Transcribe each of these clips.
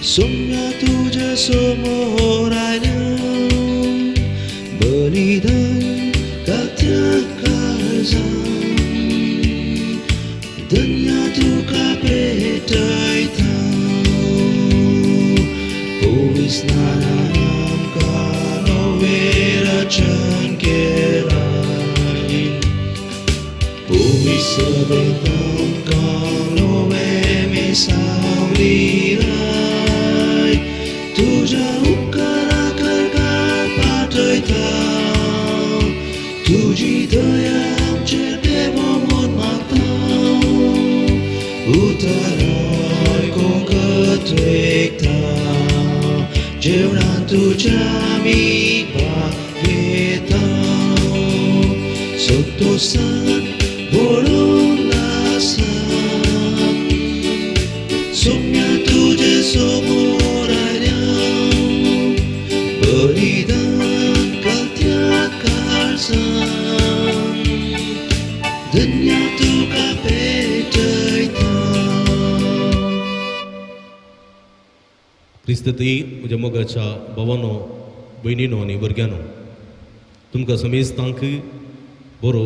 Somnya तुझ्या समोर आलं बलिदान कात्या काळजा धन्य तुका भेटयता पोलीस नाना आमका नवे रचन केलाय पोलीस बेतामका नवे मिसावलीलाय तुझ्या उपकारा करकार पाठयता तुझी दया आमचेर देव मन मागता उतर कोंकत वेखता जेवणात तुझ्या आमी भाग घेता संतोषान भरून आसा सोम्या तुझे समोर आल्या बलिदान कात्या काळजा धन्य तुका भेटयता. क्रिस्तती म्हज्या मोगाच्या भावानो भयणीनो आनी भुरग्यांनो तुमकां समेस्तांक बरो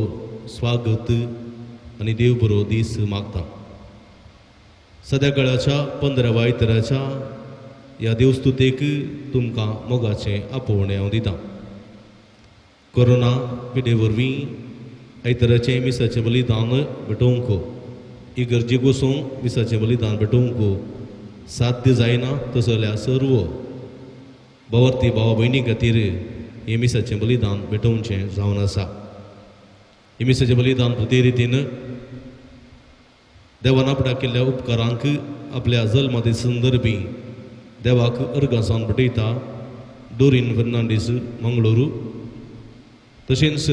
स्वागत आनी देव बरो दीस मागता. सद्याकाळाच्या 15व्या इतराच्या ह्या देवस्तुतेक तुमकां मोगाचें आपोवणें हांव दितां. कोरोना पिडे वरवीं आयतराचें मिसाचें बलिदान भेटोवंक इगर्जेक वचूंक मिसाचें बलिदान भेटोवंक साध्य जायना तसो जाल्यार सर्व भावार्थी भावा भयणी खातीर हें मिसाचें बलिदान भेटोवचें जावन आसा. हें मिसाचें बलिदान प्रते रितीन देवान आपणाक केल्ल्या उपकारांक आपल्या जल्माचे संदर्भी देवाक अर्गासान भेटयता. डोरीन फर्नांडीस मंगळूरू तशेंच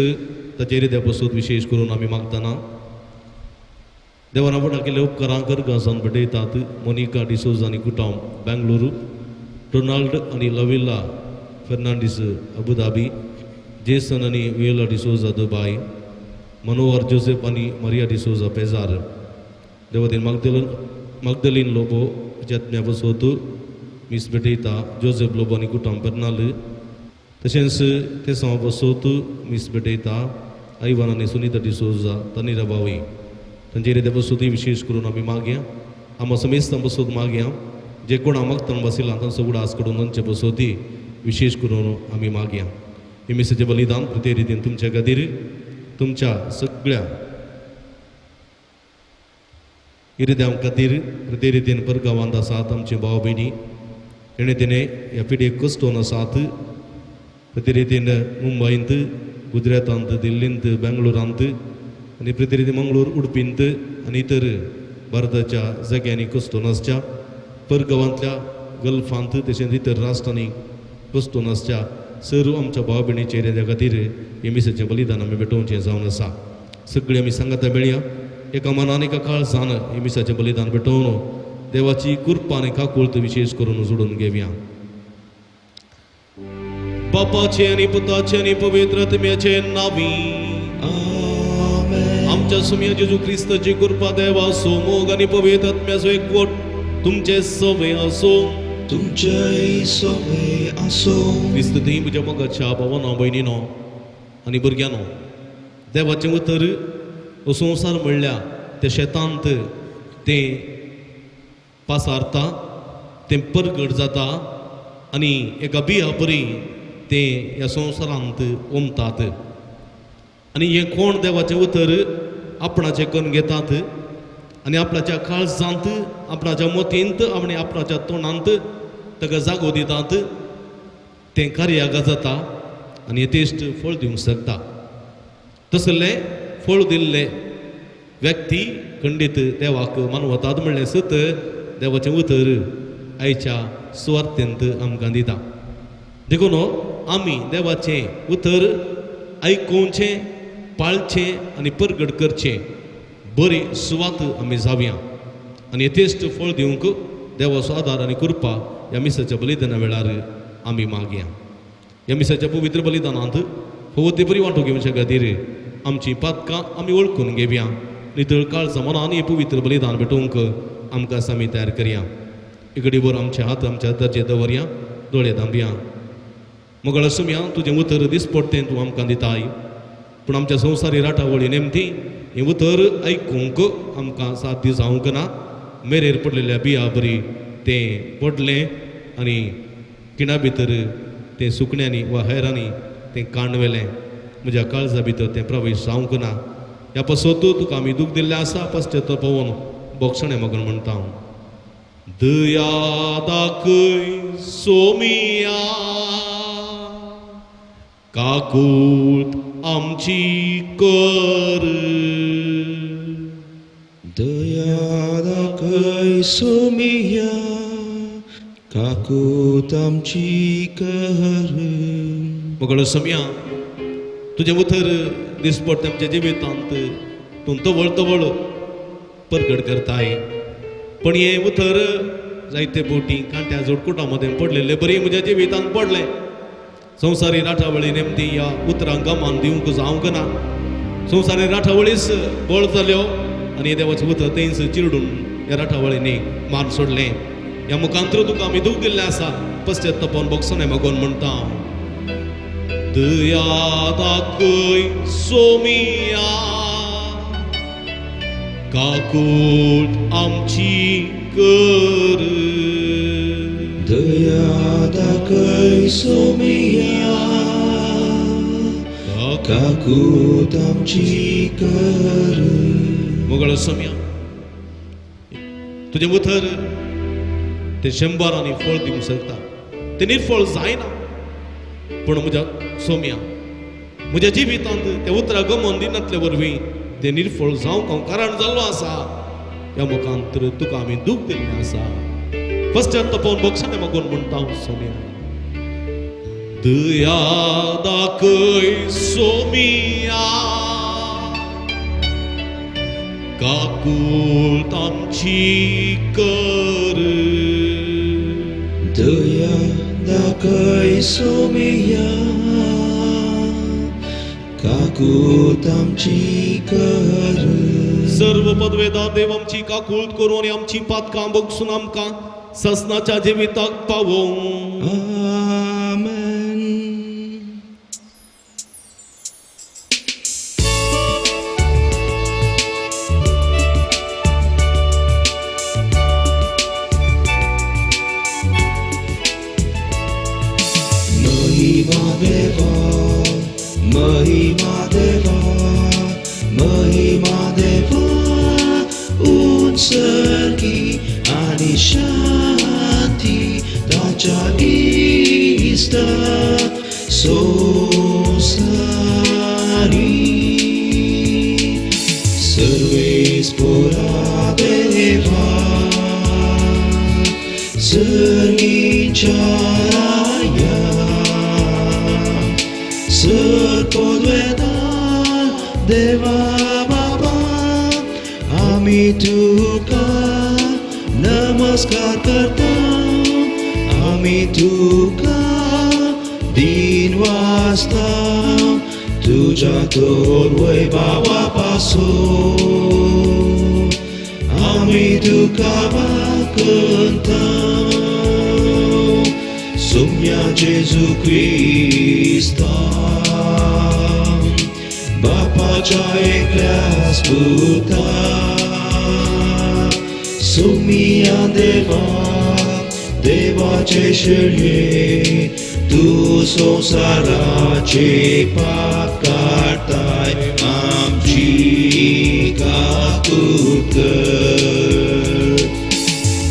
ताचेर त्या पासून विशेश करून आमी मागतना देवान आपणाक केल्ल्या उपकारांक अर्गासान भेटयतात. मोनिका डिसोज आनी कुटुंब बेंगळूरू, रोनाल्ड आनी लविला फर्नांडीस अबुधाबी, जेसन आनी वियोला डिसोजा दुबय, मनोहर जोसेफ आनी मारिया डिसोजा पेजार, देवादीन मगदलीन लोबो जत्म्या बसोत मिस भेटयता. जोसेफ लोबो आनी कुटुंब बेर्नाल तशेंच ते सवा बसोत मिस भेटयता. आयवान आनी सुनीता डिसोजा तनिरा बावी तांचेर ते बसोती विशेष करून आमी मागया. आमी समेस्तां बसोत मागया. जे कोण मागतना बसिल्ला तांचो उडास कडून तांचे बसोती विशेष करून आमी मागया. हे मिसाचें बलिदान प्रते रितीन तुमच्या खातीर तुमच्या सगळ्या इरद्यां खातीर प्रते रितीन परगांवांत आसात आमचे भाव भयणी तेणे तेणे ह्या पिडेक कश्टोवन आसात. प्रते रितीन मुंबयंत, गुजरातांत, दिल्लींत, बेंगळुरांत आनी प्रते रितीन मंगळूर, उडपींत आनी इतर भारताच्या जाग्यांनी कश्टोवन आसच्या. परगांवांतल्या गल्फांत तशेंच इतर राष्ट्रांनी कश्टोवन आसच्या सर्व आमच्या भाव भयणीचेर ह्या खातीर हे मिसाचें बलिदान आमी भेटोवचें जावन आसा. सगळीं आमी सांगाता मेळया. एका मनान एका काळजान हे मिसाचें बलिदान भेटोवन देवाची कृपा आनी काकूळट विशेष करून जोडून घेवया. बापाचे आनी पुताचे आनी पवित्र आत्म्याचे नांवी आमच्या सुम्या जेजू क्रिस्ताची कृपा देवा आसूं मोग आनी पवित्र आत्म्याचो एकवट तुमचे सवे आसूं. तुमचे सवे आसूं. क्रिस्तती म्हज्या मोगाच्या भावांनो भयणीनो आनी भुरग्यांनो देवाचें उतर हो संवसार म्हणल्या त्या शेतांत तें पासारता, तें परगट जाता आनी एका बिया परी तें ह्या संवसारांत ओमतात. आनी हें कोण देवाचें उतर आपणाचें करून घेतात आनी आपणाच्या काळजांत, आपणाच्या मोतींत आनी आपणाच्या तोंडांत ताका जागो दितात. तें कार्याक जाता आनी यथेश्ट फळ दिवंक शकता. तसले फळ दिल्ले व्यक्ती खंडीत देवाक मानवतात म्हणलें सत देवाचें उतर आयच्या सुवार्थेंत आमकां दिता देखून आमी देवाचें उतर आयकुचें पाळचें आनी परगट करचें बरी सुवात आमी जावया आनी यथेश्ट फळ दिवंक देवाचो आदार आनी कृपा ह्या मिसाच्या बलिदाना वेळार आमी मागया ह्या मिसाच्या पवित्र बलिदानांत फवती बरी वांटो घेवचे खातीर आमची पातकां आमी वळखून घेवया नितळ काळजा मनान हें पवित्र बलिदान भेटोवंक आमकां आमी तयार करया इकडे आमचे हात आमच्या हाताचेर दवरया दोळे धांबया मंगळ सुमया तुजें उतर दिसपट्टें तूं आमकां दिताय पूण आमच्या संवसारी राठावळी नेमती हें उतर आयकूंक आमकां साध्य जावंक ना मेरेर पडलेल्या बिया बरी तें पडलें आनी किणा भितर तें सुकण्यांनी वा हेरांनी तें काणवेलें म्हज्या काळजा भितर तें प्रवेश जावंक ना ह्या पासत तुका आमी दूख दिल्लें आसा पश्चात पळोवन बोगसणें मगन म्हणटा दया दाखय सोमिया काकूट आमची कर दया दाखय सोमिया काकूट आमची कर मगळ सोमिया तुजें उतर दिसपट्ट आमच्या जिवितांत तूं तवळ परगट करताय पण हें उतर जायते बोटी कांट्या जोडकुटां मदें पडलेले बरी म्हज्या जिवितांत पडलें संवसारी राठावळी नेमती ह्या उतरांक मान दिवंक जावंक ना संवसारी राठावळीच बळ जाल्यो आनी देवाचें उतर थंयच चिरडून ह्या राठावळींनी मान सोडलें ह्या मुखांतर तुका आमी दूख दिल्लें आसा पश्चात तपोवन बोगसणें मागोवन म्हणटा दया दाखय सोमिया काकूट आमची कर दया दाखय सोमिया काकूट आमची कर मोगळ सोमिया तुजें उतर तें 100 आनी फळ दिवंक शकता तें निर्फळ जायना पूण म्हज्या सोमिया म्हज्या जिवितांत त्या उतराक गमोवन दिनातले वरवीं तें निर्फळ जावंक हांव कारण जाल्लो आसा ह्या मुखांतर तुका आमी दूख दिल्लें आसा पश्चात तपोवन बोगसणें मागोवन म्हणटा सोमिया दया दाखय सोमिया काकूट आमची कर दया दाखय सोमिया काकूट आमची कर सर्व पदवेदार देव आमची काकूट करून आनी आमची पातकां बोगसून आमकां ससनाच्या जिविताक पावोवं आमेन महिमा देवा महिमा देवा महिमा देवा उंचगी आणि शांती ताच्या इष्ट सोसारी सर्वेस पोरा देवा सर्वीच्या सर्वोदवेदार देवा बाबा आम्ही तुका नमस्कार करता आम्ही तुका दिन वाजता तुझ्या तोर वैभवा पासून आम्ही तुका वाकता सोम्या जेजू क्रिस्ता बापाच्या एकल्या स्पुता सोमिया देवा देवाचे शेळये तू संसाराचे पाप काढताय आमची काकूट कर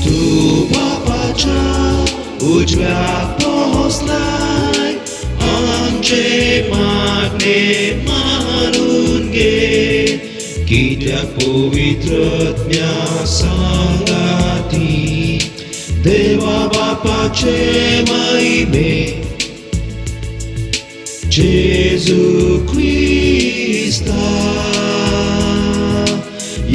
तू बापाच्या उजव्या पोहोचलाय आमचे मागणे मानून घे की त्या पवित्रज्ञा सांगाती देवा बापाचे महिमे जेजू Christa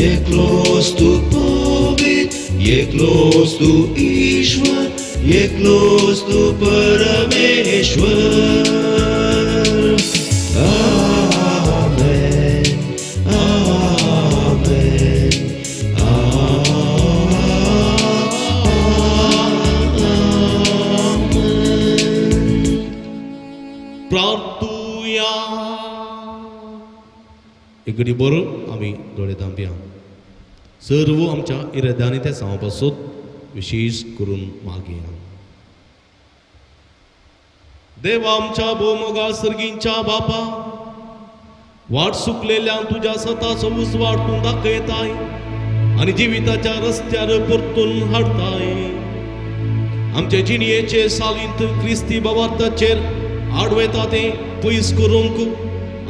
एकलोस तू पवित्र एकलोस तू ईश्वर एकलोस तू परमेश्वर आमेन आमेन आमेन प्रार्थूया एक घडी बरो आमी दोळे धांपया सर्व आमच्या इराद्यांनी ते सांगपासोत विशेष करून मागया देवा आमच्या भोवमोगा सर्गींच्या बापा वाट सुकलेल्या तुझ्या स्वताचो ऊस वाटून दाखयताय आणि जिविताच्या रस्त्यार परतून हाडताय आमच्या जिणयेचे सालींत क्रिस्ती बाबार्थाचेर आडवयता ते पयस करूंक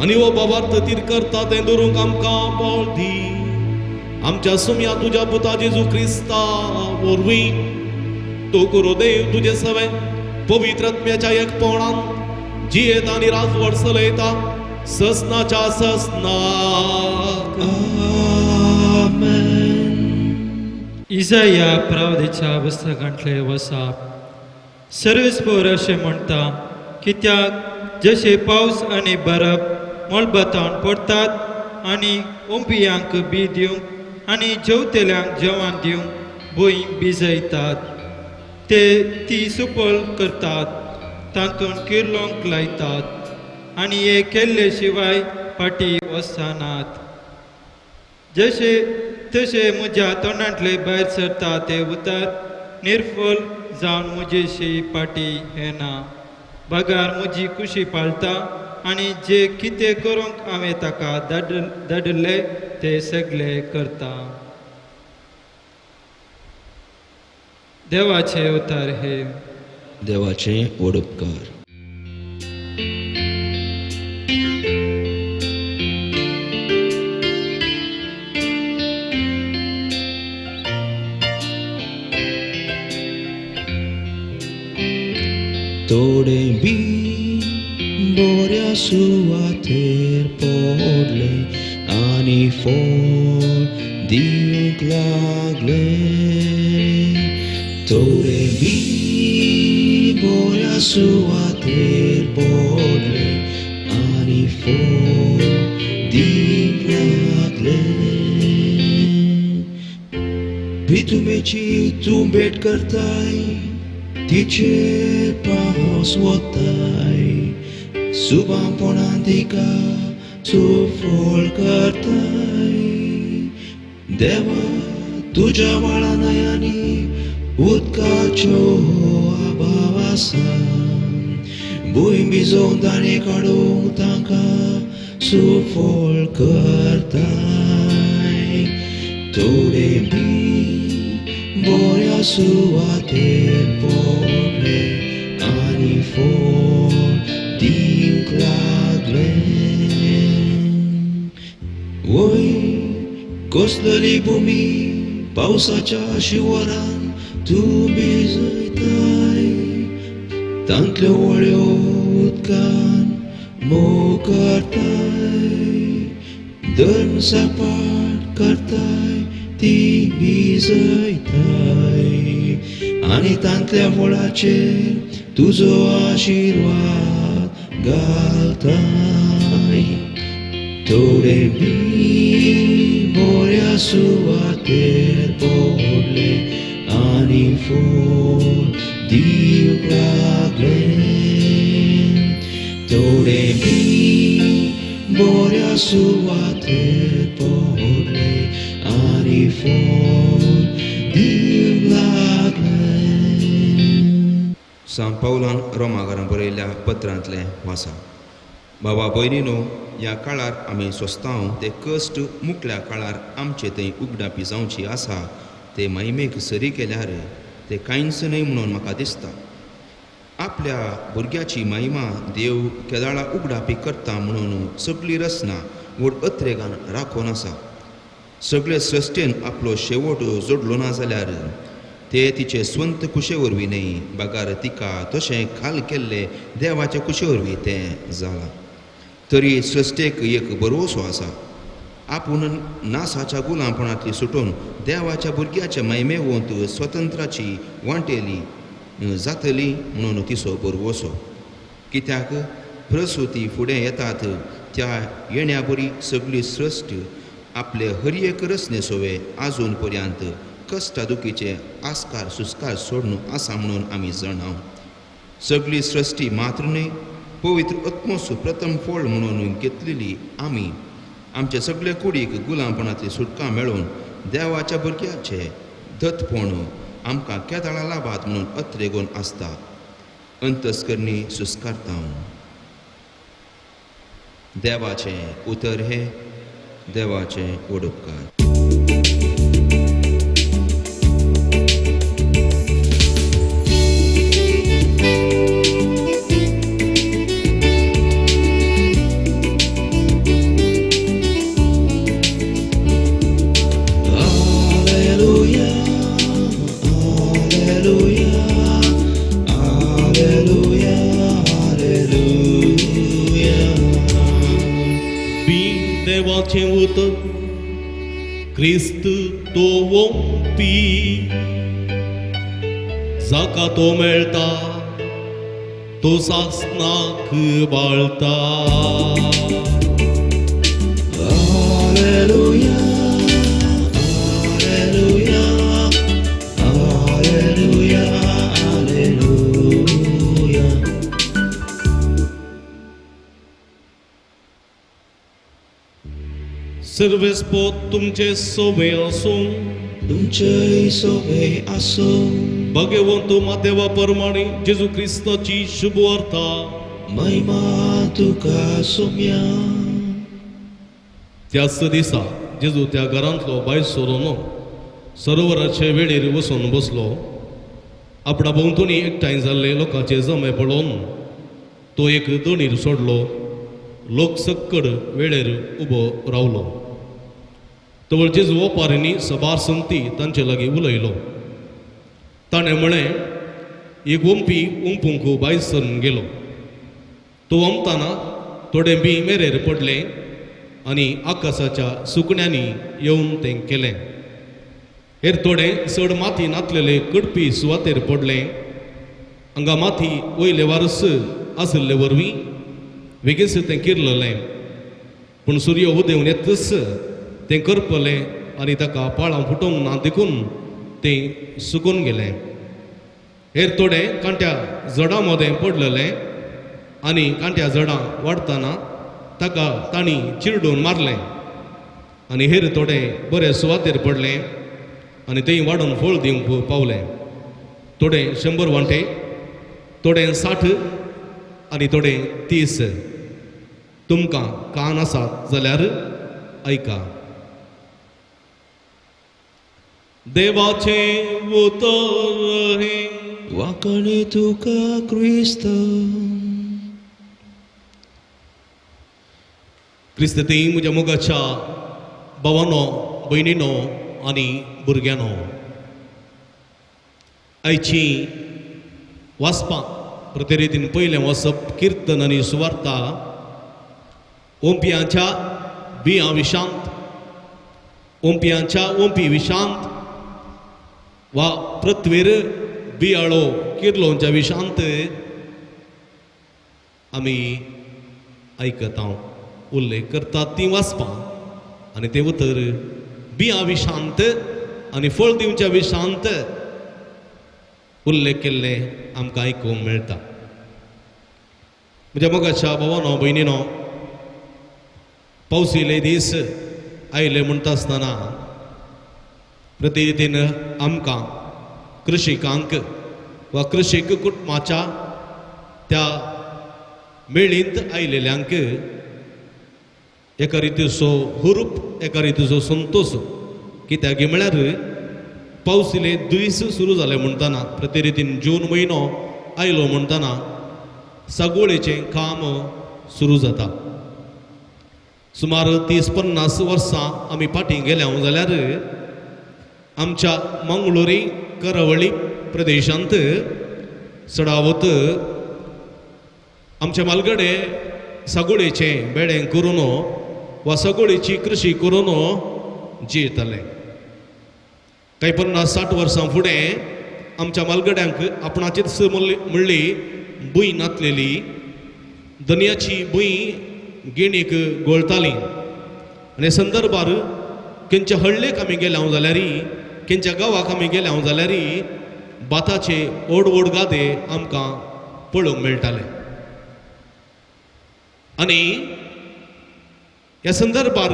आणि वो बाबार्थ तीर करता ते दवरूंक आमकां बळ दी आमच्या सुम्या तुझ्या पुता जेजू क्रिस्ता वरवीं तो करो देव तुझे सवे पवित्रात्म्याच्या एकपणान जियेता आनी राजवट चलयता ससनाच्या ससनाक आमेन इसाया प्रावदेच्या पुस्तकांतले वसा सर्वेस्पर अशें म्हणटा कित्याक जशे पावस आनी बरफ मळबतावन पडटात आनी ओंपियांक बी दिवंक आनी जेवतेल्यांक जेवण दिवंक भुंय भिजयतात ते ती सुपल करतात तातूंत किर्लोंक लायतात आनी हे केल्ले शिवाय फाटी वचनात जशे तशे म्हज्या तोंडांतले भायर सरता ते उतर निर्फल जावन म्हजेशी फाटी येना बगार म्हजी खुशी पाळटा आनी जे कितें करूंक हांवें ताका धाडले ते सगळे करता देवाचे अवतार हे देवाचे ओडपकार तोडे बी बोऱ्या सुवातेर पडले आनी फळ दिवंक लागले तोडे बी बोऱ्या सुवातेर पडले आनी फळ दिवंक लागले भितुमेची तूं भेट करताय तिचे पावस वताय सुबांपणान तिका सुफळ करताय देवा तुज्या वाळा नयांनी उदकाच्यो अभाव आसा भुंय भिजोवन दाणे काडूंक तांकां सुफळ करताय थोडे बी बोऱ्या सुवातेर पडले आनी फळ दिवंक लागले वय कसलली भुमी पावसाच्या शिवरान तूं भिजयताय तांतल्यो वळ्यो उदकान मोव करताय धर्म सपाट करताय ती भिजयताय आनी तांतल्या फळाचेर तुजो आशिर्वाद घालताय थोडे बी बोऱ्या सुवातेर पडले आनी फळ दिवंक लागले थोडे बी बोऱ्या सुवातेर पडले आनी फळ दिवंक लागले सांत पावलान रोमाकारांक बरयल्ल्या पत्रांतलें वाचा बाबा भयणीनो ह्या काळार आमी सोंसतांव ते कश्ट मुखल्या काळार आमचे थंय उगडापी जावची आसा ते महिमेक सरी केल्यार ते कांयच न्हय म्हणून म्हाका दिसता आपल्या भुरग्याची महिमा देव केदाळा उगडापी करता म्हणून सगळी रचना व्हड अत्रेगान राखून आसा सगळे सृश्टेन आपलो शेवट जोडलो ना जाल्यार ते तिचे स्वंत कुशे वरवीं न्ही, बागार तिका तशें खाल केल्ले देवाचे कुशे वरवीं तें जालां. तरी सृश्टेक एक बरोसो आसा. आपूण नासाच्या गुलामपणांतली सुटून देवाच्या भुरग्याचे मैमेवंत स्वतंत्राची वांटेली जातली म्हणून तिचो बरवोसो. कित्याक प्रसुती फुडें येतात त्या येण्या बरी सगळी सृश्ट आपले हरयेक रचने सोवे आजून पर्यंत कश्टा दुखीचे आस्कार सुस्कार सोडून आसा म्हणून आमी जाणाव. सगळी सृश्टी मात्र न्ही, पवित्र आत्मोस प्रथम फळ म्हणून घेतलेली आमी आमचे सगळे कुडीक गुलामपणांतली सुटका मेळोवन देवाच्या भुरग्याचे दत्तपण आमकां केदाळा लाभात म्हणून अत्रेगोन आसता. अंतस्करणी सुस्कारता. देवाचें उतर हे देवाचें वडोपकार. देवाचे उतर क्रिस्त तो वंपी जाका तो मेळटा तो सासनाक बाळता. Alleluia, Alleluia, Alleluia, Alleluia. सर्वेस्पो तुमचे सोबे आसूं तुमचे सोबे आसूं भगवंत मातेवा परमाणे जेजू क्रिस्ताची शुभ वार्ता महिमा तुका सोम्या. त्याच दिसा जेजू त्या घरांतलो भायर सरून सरोवराचे वेळेर वचून बसलो. आपणा भोंवतणी एकठांय जाल्ले लोकांचे जमे पळोवन तो एक दोणीर सोडलो. लोक सक्कड वेळेर उबो रावलो. तवळ जेजू ओपारींनी सबार संगती तांचे लागीं उलयलो. ताणें म्हळें, एक वंपी उंपूंक भायर सरून गेलो. तो वमताना थोडे बी मेरेर पडले आनी आकाशाच्या सुकण्यांनी येवन तें केलें. हेर थोडे चड माती नातलेले कडपी सुवातेर पडले. हांगा माती वयले वारस आसले वरवीं बेगीस तें किरललें. पूण सूर्य उदेंवन येतच तें करपलें आनी ताका पाळां फुटोवंक ना देखून तें सुकून गेलें. हेर थोडे कांट्या जडां मदें पडलेले आनी कांट्या जडां वाडटाना ताका तांणी चिरडून मारलें. आनी हेर थोडे बरे सुवातेर पडले आनी थंय वाडून फळ दिवंक पावले. थोडे 100 वांटे, थोडे 60 आनी थोडे 30. तुमकां कान आसात जाल्यार ऐका. देवाचे उतर हे वाकणे तुका क्रिस्त. क्रिस्ती म्हज्या मोगाच्या भावानो, भयणीनो आनी भुरग्यानो, आयची वाचपां प्रते रितीन पयलें वचप किर्तन आनी सुवार्ता ओंपियांच्या बियां विशांत, ओंपियांच्या ओंपी विशांत वा पृथ्वीर बियाळो किर्लोंच्या विशांत आमी आयकता उल्लेख करतात ती वाचपां. आनी ते उतर बियां विशांत आनी फळ दिवच्या विशांत उल्लेख केल्ले आमकां आयकूंक मेळटा. म्हज्या मोगाच्या भावानो, भयणीनो, पावसिले दीस आयले म्हणटा आसतना प्रती रितीन आमकां कृशिकांक वा कृषीक कुटुंबाच्या त्या मेळींत आयलेल्यांक एका रितीचो हुरूप, एका रितीचो संतोश. कित्याक म्हळ्यार पावसिले दीस सुरू जाले म्हणटाना प्रती रितीन जून म्हयनो आयलो म्हणटाना सागोळेचें काम सुरू जाता. सुमार 30-50 वर्सां आमी फाटीं गेल्या जाल्यार आमच्या मंगळुरी करवळी प्रदेशांत चडावत आमच्या मालगडे सगोळेचें बेडें करून वा सगोळेची कृशी करून जियेताले. काही 50-60 वर्सां फुडें आमच्या मालगड्यांक आपणाचीच म्हणली भुंय नातलेली, दनयाची भुंय गिणीक गळताली. आनी संदर्भार खंयच्या हळ्ळेक आमी गेल्या जाल्यार खंयच्या गांवाक आमी गेल्या जाल्यार भाताचे व्हड व्हड गादे आमकां पळोवंक मेळटाले. आनी ह्या संदर्भार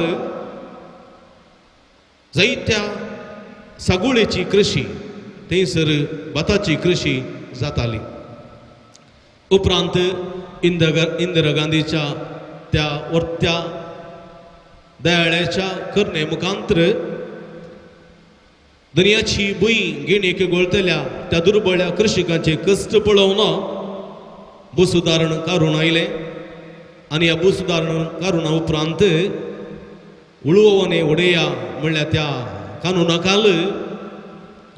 जायत्या सागोळेची कृशी थंयसर भाताची कृशी जाताली. उपरांत इंदिरा गांधीच्या त्या वर्त्या दयाळ्याच्या करणे मुखांतर दनयाची भुंय गिणीक गळतल्या त्या दुर्बळ्या कृषिकांचे कश्ट पळोवन भूसुदारण कारून आयले. आनी ह्या भूसुदारण कारुणा उपरांत उळवणे उडया म्हणल्यार त्या कानुनाखाल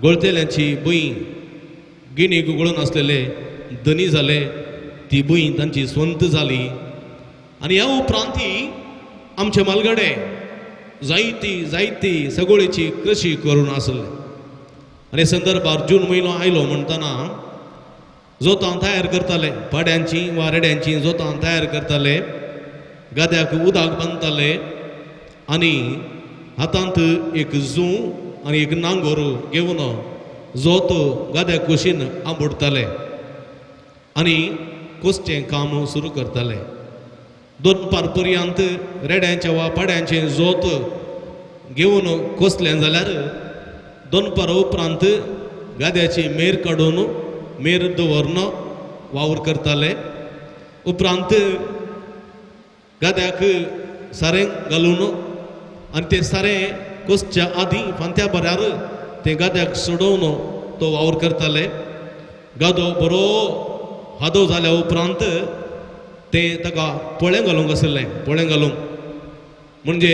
गळतल्यांची भुंय गिणीक गळून आसलेले धनी जाले, ती भुंय तांची स्वंत जाली. आनी ह्या उपरांत आमचे मालगडे जायती सगोळेची कृशी करून आसले. आनी संदर्भार जून म्हयनो आयलो म्हणटना जोतां तयार करताले, पाड्यांची वा रेड्यांची जोतां तयार करताले, गाद्याक उदक बांदताले आनी हातांत एक जूं आनी एक नांगोर घेवन जोत गाद्याक कुशीन आंबोडताले आनी कोसचें काम सुरू करताले. 2 पार पर्यंत रेड्यांचे वा पाड्यांचें जोत घेवन कोसलें जाल्यार 2 पार उपरांत गाद्याची मेर काडून मेर दवरून वावर करताले. उपरांत गाद्याक सारें घालून आनी तें सारें कोसच्या आदीं फांत्या बऱ्यार तें गाद्याक सोडोवन तो वावर करताले. गादो बरो हादो जाल्या उपरांत तें ताका पोळें घालूंक आसलें, पोळें घालूंक म्हणजे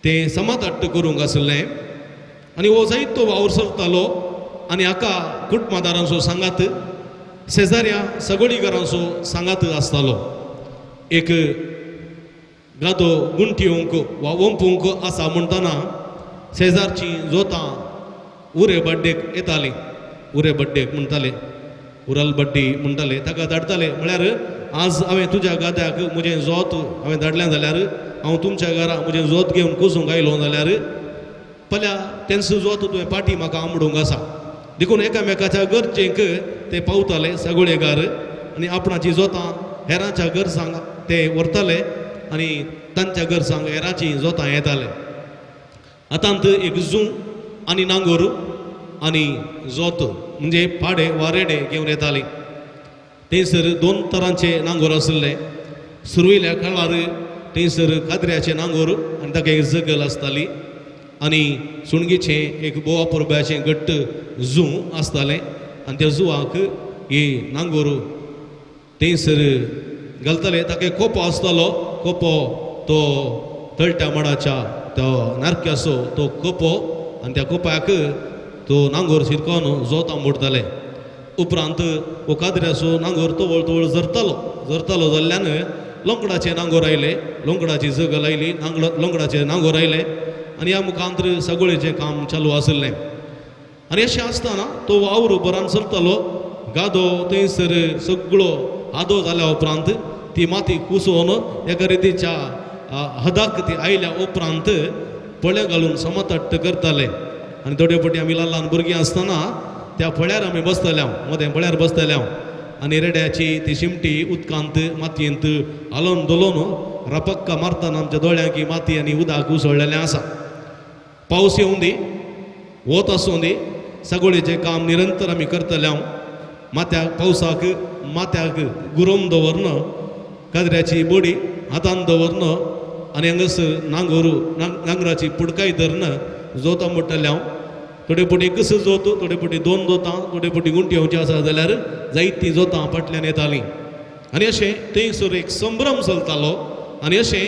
तें समाताट्ट करूंक आसलें. आनी हो जायतो वावर सरतालो आनी हाका कुटुंबादारांचो सांगात शेजाऱ्या सगळीकारांचो सांगात आसतालो. एक गादो गुंठिवंक वा ओंपूंक आसा म्हणटना शेजारची जोतां उरे बड्डेक येतालीं, उरे बड्डेक म्हणटाले, उरल बड्डी म्हणटाले, ताका धाडटाले. म्हळ्यार आज हांवें तुज्या गाद्याक म्हजें जोत हांवें धाडलें जाल्यार हांव तुमच्या घरा म्हजें जोत घेवन कुसूंक आयलो जाल्यार फाल्यां तेंचो जोत तुवें पाटी म्हाका आंबडूंक आसा. देखून एकामेकाच्या गरजेक ते पावताले सगळेकार आनी आपणाची जोतां हेरांच्या गरजांक ते व्हरताले आनी तांच्या गरजांक हेरांची जोतां येताले. आतांत एक जूं आनी नांगोर आनी जोत म्हणजे पाडे वा रेडे घेवन येतालीं. थंयसर 2 तरांचे नांगोर आसले. सुरविल्ल्या काळार थंयसर काद्र्याचे नांगोर आनी ताका एक जगल आसताली आनी सुणगेचें एक बोवा परब्याचें घट्ट जूं आसतालें आनी त्या जुवाक ही नांगोर थंयसर घालताले. ताका एक कोपो आसतालो, कोपो तो तळट्या माडाच्या तो नारक्याचो तो कोपो आनी त्या कोपाक तो नांगोर शिरकोन जोतां मोडताले. उपरांत हो काद्र्याचो नांगोर तवळ जरतालो जाल्ल्यान लोंकडाचे नांगोर आयले, लोंकडाची जगल आयली, लोंकडाचे नांगोर आयले आनी ह्या मुखांतर सगळेचें काम चालू आसलें. आनी अशें आसतना तो वावर बरान सरतालो. गादो थंयसर सगळो आदो जाल्या उपरांत ती माती कुसोवन एका रितीच्या हदाक ती आयल्या उपरांत पळ्या घालून समतट्ट करताले. आनी थोडे फावटी आमी ल्हान भुरगीं आसतना त्या फळ्यार आमी बसताल्या, मदें फळ्यार बसताल्या आनी रेड्याची ती शिमटी उदकांत मातयेंत हालोवन दोलोवन रपक्का मारतना आमच्या दोळ्यांक माती आनी उदक उसळलेलें आसा. पावस येवं दी, वत आसूं दी, सगळेचें काम निरंतर आमी करतल्या. माथ्याक पावसाक माथ्याक गुरोम दवरन, काद्र्याची बडी हातान दवरन आनी हांगासर नांगराची पुडकाय धरन जोतां मोडटल्या. थोडे फावटी एकच जोत, थोडे फावटी 2 जोतां, थोडे फावटी गुंठ्योवची आसा जाल्यार जायतीं जोतां फाटल्यान येतालीं. आनी अशें थंयसर एक संभ्रम चलतालो आनी अशें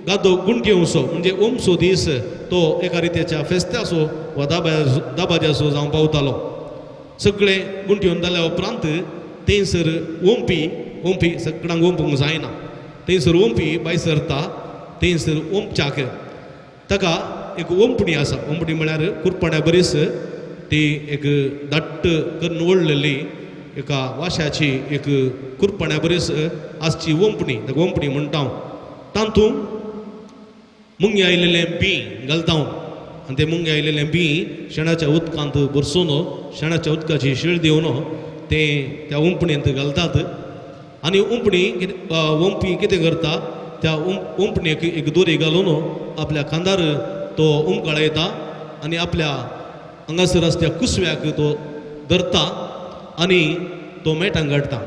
गादो गुंटी उसो म्हणजे ओमसो दीस तो एका रितीच्या फेस्त्याचो वा दाबाज्याचो जावं पावतालो सगळे गुंट्योवन जाल्या उपरांत थंयसर ओंपी सगळ्यांक ओंपूंक जायना थंयसर ओंपी भायर सरता थंयसर ओंपच्याक ताका एक ओंपणी आसा ओंपणी म्हळ्यार कुरपण्या बरीच ती एक दाट्ट करून ओडलेली एका वाशाची एक कुरपण्या बरीच आसची ओंपणी ताका ओंपणी म्हणटा हांव तातूंत मुंगी आयिल्लें बी घालता हांव आनी तें मुंगी आयिल्लें बी शेणाच्या उदकांत भरसून शेणाच्या उदकाची शीळ दिवन तें त्या ओंपणेंत घालतात आनी ओंपी कितें करता त्या ओंपणेक एक दोरी घालून आपल्या खांदार तो ओंकळयता आनी आपल्या हांगासर आसल्या कुसव्याक तो धरता आनी तो मेटांक घालता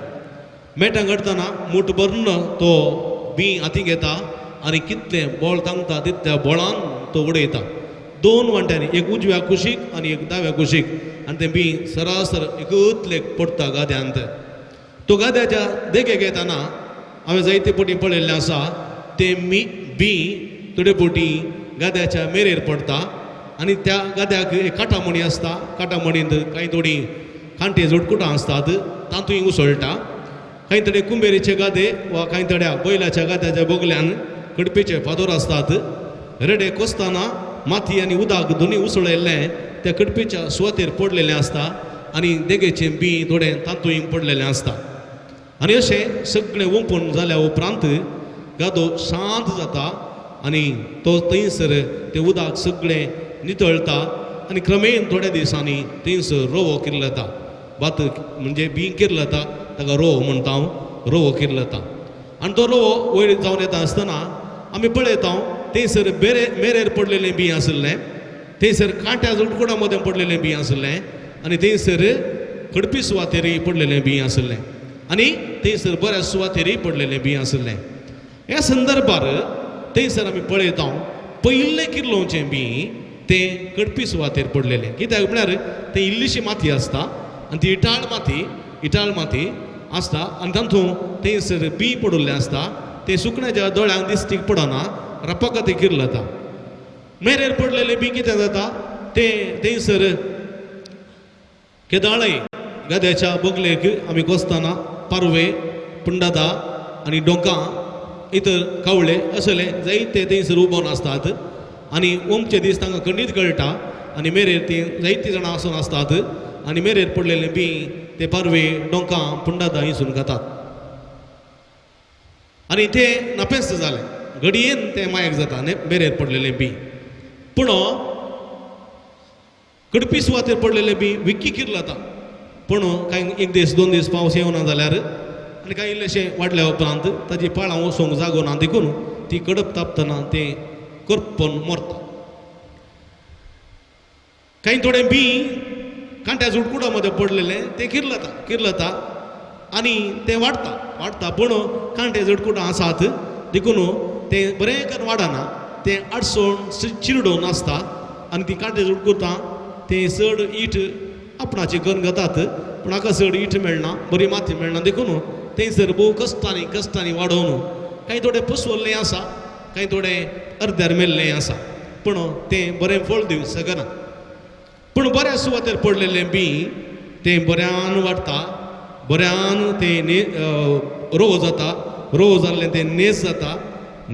मेटांक घालतना मूठ भरून तो बी हातीक घेता आनी कितलें बोळ तांगता तितल्या बोळान तो उडयता दोन वांट्यांनी एक उजव्या कुशीक आनी एक दाव्या कुशीक आनी तें बी सरासर एकूतलेक पडटा गाद्यांत तो गाद्याच्या देगेक येताना हांवें जायते फावटी पळयल्लें आसा तें बी थोडे फावटी गाद्याच्या मेरेर पडटा आनी त्या गाद्याक एक काटामणी आसता काटामणींत कांय थोडी खांटे जोडकुटां आसतात तातूंय उसळटा कांय थोडे कुंबेरीचे गादे वा कांय थोड्या बैलाच्या गाद्याच्या बोगल्यान कडपीचे फादोर आसतात रेडे कोसतना माती आनी उदक दोनी उसळयल्लें त्या कडपीच्या सुवातेर पडलेलें आसता आनी देगेचें बी थोडें तातूंय पडलेलें आसता आनी अशें सगळें ओंपून जाल्या उपरांत गादो शांत जाता आनी तो थंयसर तें उदक सगळें नितळटा आनी क्रमेन थोड्या दिसांनी थंयसर रोवो किर्लता भात म्हणजे बी किर्लता ताका रोवो म्हणटा हांव रोवो किर्लता आनी तो रोवो वयर जावन येता आसतना आमी पळयता थंयसर मेरेर पडलेलें बी आसलें थंयसर कांट्या जोडकुडा मदें पडलेलें बी आसलें आनी थंयसर कडपी सुवातेरय पडलेलें बी आसलें आनी थंयसर बऱ्या सुवातेरय पडलेलें बी आसलें ह्या संदर्भार थंयसर आमी पळयता पयलें किर्लोवचें बी तें कडपी सुवातेर पडलेलें कित्याक म्हळ्यार तें इल्लीशी माती आसता आनी ती इटाळ माती आसता आनी तातूंत थंयसर बी पडिल्लें आसता तें सुकण्याच्या दोळ्यांक दिश्टीक पडना रपाक तें किर्लता मेरेर पडलेलें बी कितें जाता तें थंयसर केदाळय गाद्याच्या बोगलेक आमी कोसतना पारवे पुंडादा आनी डोंकां इतर कावळे असले जायते थंयसर उबोवन आसतात आनी ओमचे दीस तांकां खंडीत कळटा आनी मेरेर ती जायतीं जाणां आसून आसतात आनी मेरेर पडलेलें बी ते पारवे डोंकां पुंडादा हिसून खातात आनी तें नापेस्त जालें घडयेन तें मायक जाता मेरेर पडलेलें बी पूण कडपी सुवातेर पडलेलें बी विक्की किर्लता पूण कांय एक दीस दोन दीस पावस येवना जाल्यार आनी कांय इल्लेशें वाडल्या उपरांत ताजी पाळां वचोंक जागो ना देखून ती कडप तापतना तें करपोन मरता कांय थोडें बी कांट्या जुडकुडा मदें पडलेलें तें किर्लता आनी तें वाडटा पूण कांटे जुडकुडां आसात देखून तें बरें करून वाडना तें आडसोण चिरडोवन आसता आनी ती कांटे जुडकुटां तें चड इठ आपणाची करून घेतात पूण हाका चड इठ मेळना बरी माती मेळना देखून थंयसर भोव कश्टांनी वाडोवन कांय थोडें पसवल्लें आसा कांय थोडें अर्द्यार मेल्लें आसा पूण तें बरें फळ दिवंक शकना पूण बऱ्या सुवातेर पडलेलें बी तें बऱ्यान वाडटा बऱ्यान तें रोव जाता रोव जाल्लें तें नेस जाता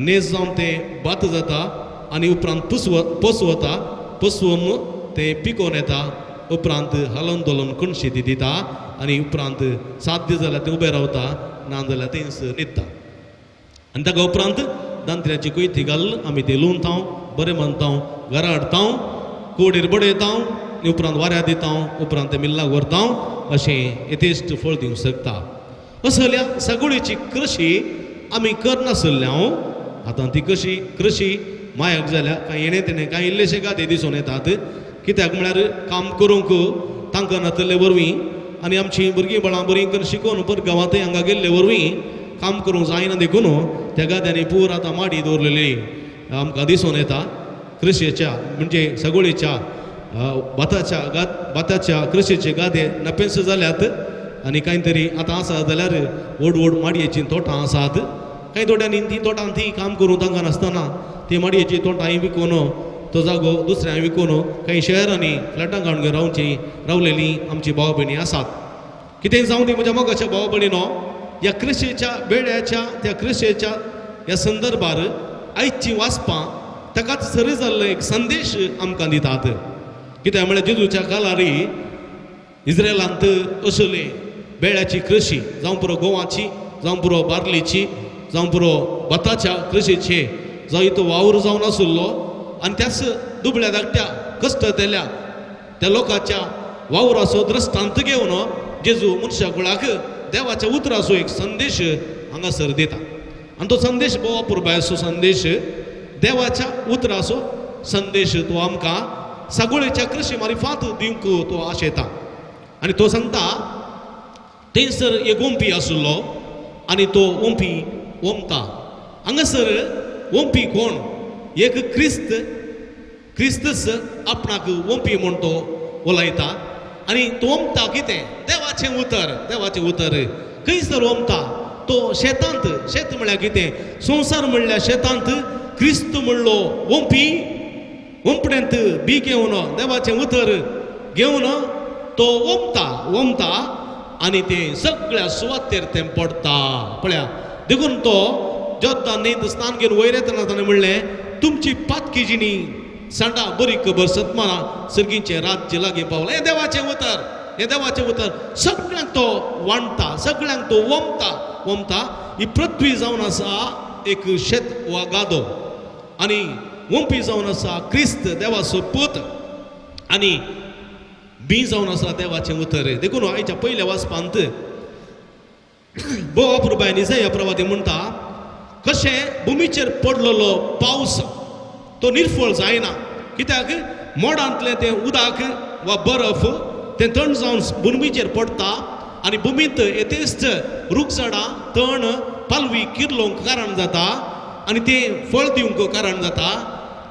नेस जावन तें भात जाता आनी उपरांत पसवून तें पिकोवन येता उपरांत हालोवन दोलोवन कणशी ती दिता आनी उपरांत साध्य जाल्यार तें उबें रावता ना जाल्यार थंयसर न्हिदता आनी ताका उपरांत दांत्र्याची कोयती घालून आमी तें लुवता बरें मानता घरा हाडटा कोडीर बडयता उपरांत वाऱ्या दिता उपरांत तें मिल्लाक व्हरता अशें यथेश्ट फळ दिवंक शकता असल्या सगळीची कृशी आमी करनासल्ल्या आतां ती कृशी मायक जाल्या कांय येणे तेणे कांय इल्लेशे गादे दिसून येतात कित्याक म्हळ्यार काम करूंक तांकां नातले वरवीं आनी आमचीं भुरगीं बाळां बरीं करून शिकोवन पर गांवांतय हांगा गेल्ले वरवीं काम करूंक जायना देखून त्या गाद्यांनी पूर आतां माडी दवरलेली आमकां दिसून येता कृषीच्या म्हणजे सगळीच्या भाताच्या कृषीचे गादे नपेस जाल्यात आनी कांय तरी आतां आसा जाल्यार व्हड व्हड माडयेचीं तोटां आसात काही थोड्यांनी ती तोटान ती काम करून तांकां नासतना ती माडयेची तोटांय विकून तो जागो दुसऱ्यांक विकून काही शहरांनी फ्लॅटां काडून घेवन रावलेली आमची भाव भयणी आसात. कितेंय जावं दी म्हज्या मोगाच्या भाव भयणीनो, ह्या क्रिस्तेच्या वेळ्याच्या त्या क्रिस्तेच्या ह्या संदर्भार आयची वाचपां ताकाच सर जाल्लो एक संदेश आमकां दितात. कित्याक म्हळ्यार जेजूच्या काळारी इस्रायलांत असले बेळ्याची कृशी जावं पुरो गोवाची, जावं पुरो बार्लीची, जावं पुरो भताच्या कृशीचे जावं इतो वावर जावन आसुल्लो आनी त्याच दुबळ्या धाकट्या कश्ट केल्या त्या लोकांच्या वावराचो दृश्टांत घेवन जेजू मनशा कुळाक देवाच्या उतराचो एक संदेश हांगासर दिता. आनी तो संदेश भोव अपुरबायचो संदेश, देवाच्या उतराचो संदेश तो आमकां सागोळेच्या कृशी मारिफात दिवंक तो आशेता. आनी तो सांगता थंयसर एक ओंपी आसुल्लो आनी तो ओंपी ओंपता. हांगासर ओंपी कोण? एक क्रिस्तच आपणाक ओंपी म्हूण तो उलयता आनी तो ओंपता कितें? देवाचें उतर खंयसर ओंपता? तो शेतांत. शेत म्हळ्यार कितें? संवसार म्हणल्यार शेतांत क्रिस्त म्हणलो ओंपी ओंपड्यांत बी घेवन देवाचें उतर घेवन तो ओंपता आनी तें सगळ्या सुवातेर तें पडटा. पळया देखून तो जोद्दां न्हंयत स्नान घेवन वयर येतना ताणें म्हणलें तुमची पातकी जिणी सांडा बरी खबर सतमाना सर्गीचे राज्य लागीं पावला. हें देवाचें उतर सगळ्यांक तो वांडटा, सगळ्यांक तो ओंपता. ही पृथ्वी जावन आसा एक शेत वा गादो आनी ओंपी जावन आसा क्रिस्त देवाचो पूत आनी बी जावन आसा देवाचें उतर. देखून आयच्या पयल्या वाचपांत भोव अपुरबायन इसाया प्रवादी म्हणटा कशें भुमीचेर पडलेलो पावस तो निर्फळ जायना. कित्याक मोडांतलें तें उदक वा बरफ तें थंड जावन भुमीचेर पडटा आनी भुमींत येतेस्त रूख झाडां तण पालवी किर्लोवंक कारण जाता आनी तें फळ दिवंक कारण जाता.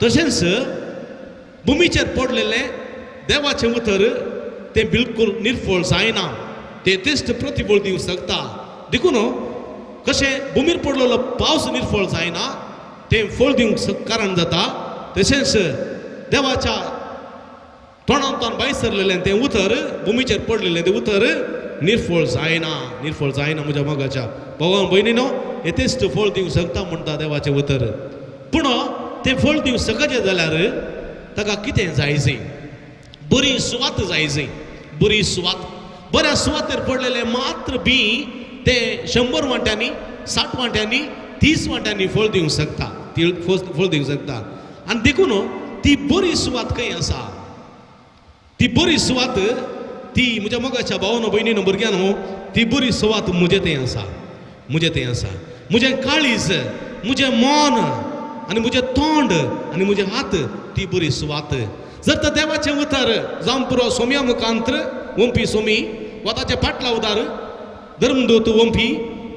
तशेंच भुमीचेर पडलेलें देवाचें उतर तें बिलकूल निर्फळ जायना, तें तेस्त प्रतिफळ दिवंक शकता. देखून कशें भुमीर पडलेलो पावस निर्फळ जायना तें फळ दिवंक कारण जाता, तशेंच देवाच्या तोंडांतल्यान भायर सरलेलें तें उतर भुमीचेर पडलेलें तें उतर निर्फळ जायना म्हज्या मोगाच्या भावां भयणीनो. हें तेस्त फळ दिवंक शकता म्हणटा देवाचें उतर. पूण तें फळ दिवंक शकचें जाल्यार ताका कितें जायचें? बरी सुवात जायची. बऱ्या सुवातेर पडलेले मात्र बी ते 100 वांट्यांनी 60 वांट्यांनी 30 वांट्यांनी फळ दिवंक शकता. फळ दिवंक शकता. आनी देखून ती बरी सुवात खंय आसा? ती बरी सुवात ती म्हज्या मोगाच्या भावानो भयणीनो भुरग्यांनो, ती बरी सुवात म्हजें तें आसा. म्हजें काळीज, म्हजें मन आनी म्हजें तोंड आनी म्हजे हात ती बरी सुवात. जर तर देवाचें उतर जावं पुरो सोम्या मुखांत्र ओंपी सोमी वा ताचे फाटला उदार धर्मदूत ओंपी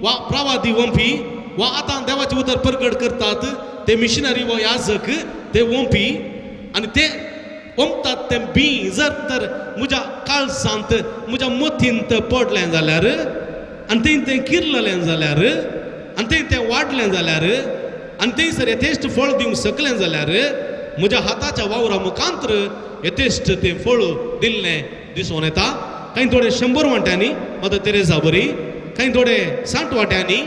वा प्रवादी ओंपी वा आतां देवाचें उतर प्रकट करतात ते मिशनरी वा याजक ते ओंपी आनी ते ओंपतात तें बी जर तर म्हज्या काळजांत म्हज्या मोतींत पडलें जाल्यार आनी तें किरलेलें जाल्यार आनी तें वाडलें जाल्यार आनी थंयसर यथेश्ट फळ दिवंक शकलें जाल्यार म्हज्या हाताच्या वावरा मुखांत्र यथेश्ट तें फळ दिल्लें दिसून येता. कांय थोडे 100 वांट्यांनी मदर तेरेसा बरी, कांय थोडे 60 वांट्यांनी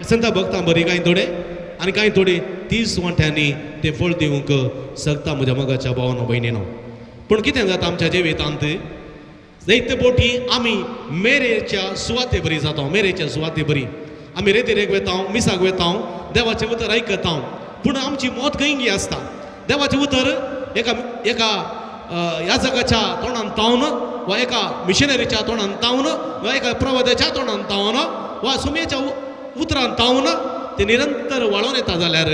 संत भक्तां बरी, कांय थोडे आनी कांय थोडे 30 वांट्यांनी तें फळ दिवंक शकता म्हज्या मोगाच्या भावानो भयणीनो. पूण कितें जाता आमच्या जिवितांत? जायते बोटी आमी मेरेच्या सुवाते बरी जाता. मेरेच्या सुवाते बरी आमी रेतीरेक वेता, मिसाक वेता, देवाचें उतर आयकता. पूण आमची मोत खंय आसता? देवाचें उतर एका याजकाच्या तोंडान तावन वा एका मिशनरीच्या तोंडान तावन वा एका प्रवाद्याच्या तोंडान तावन वा सुमेच्या उतरान तावन तें निरंतर वाळोन येता जाल्यार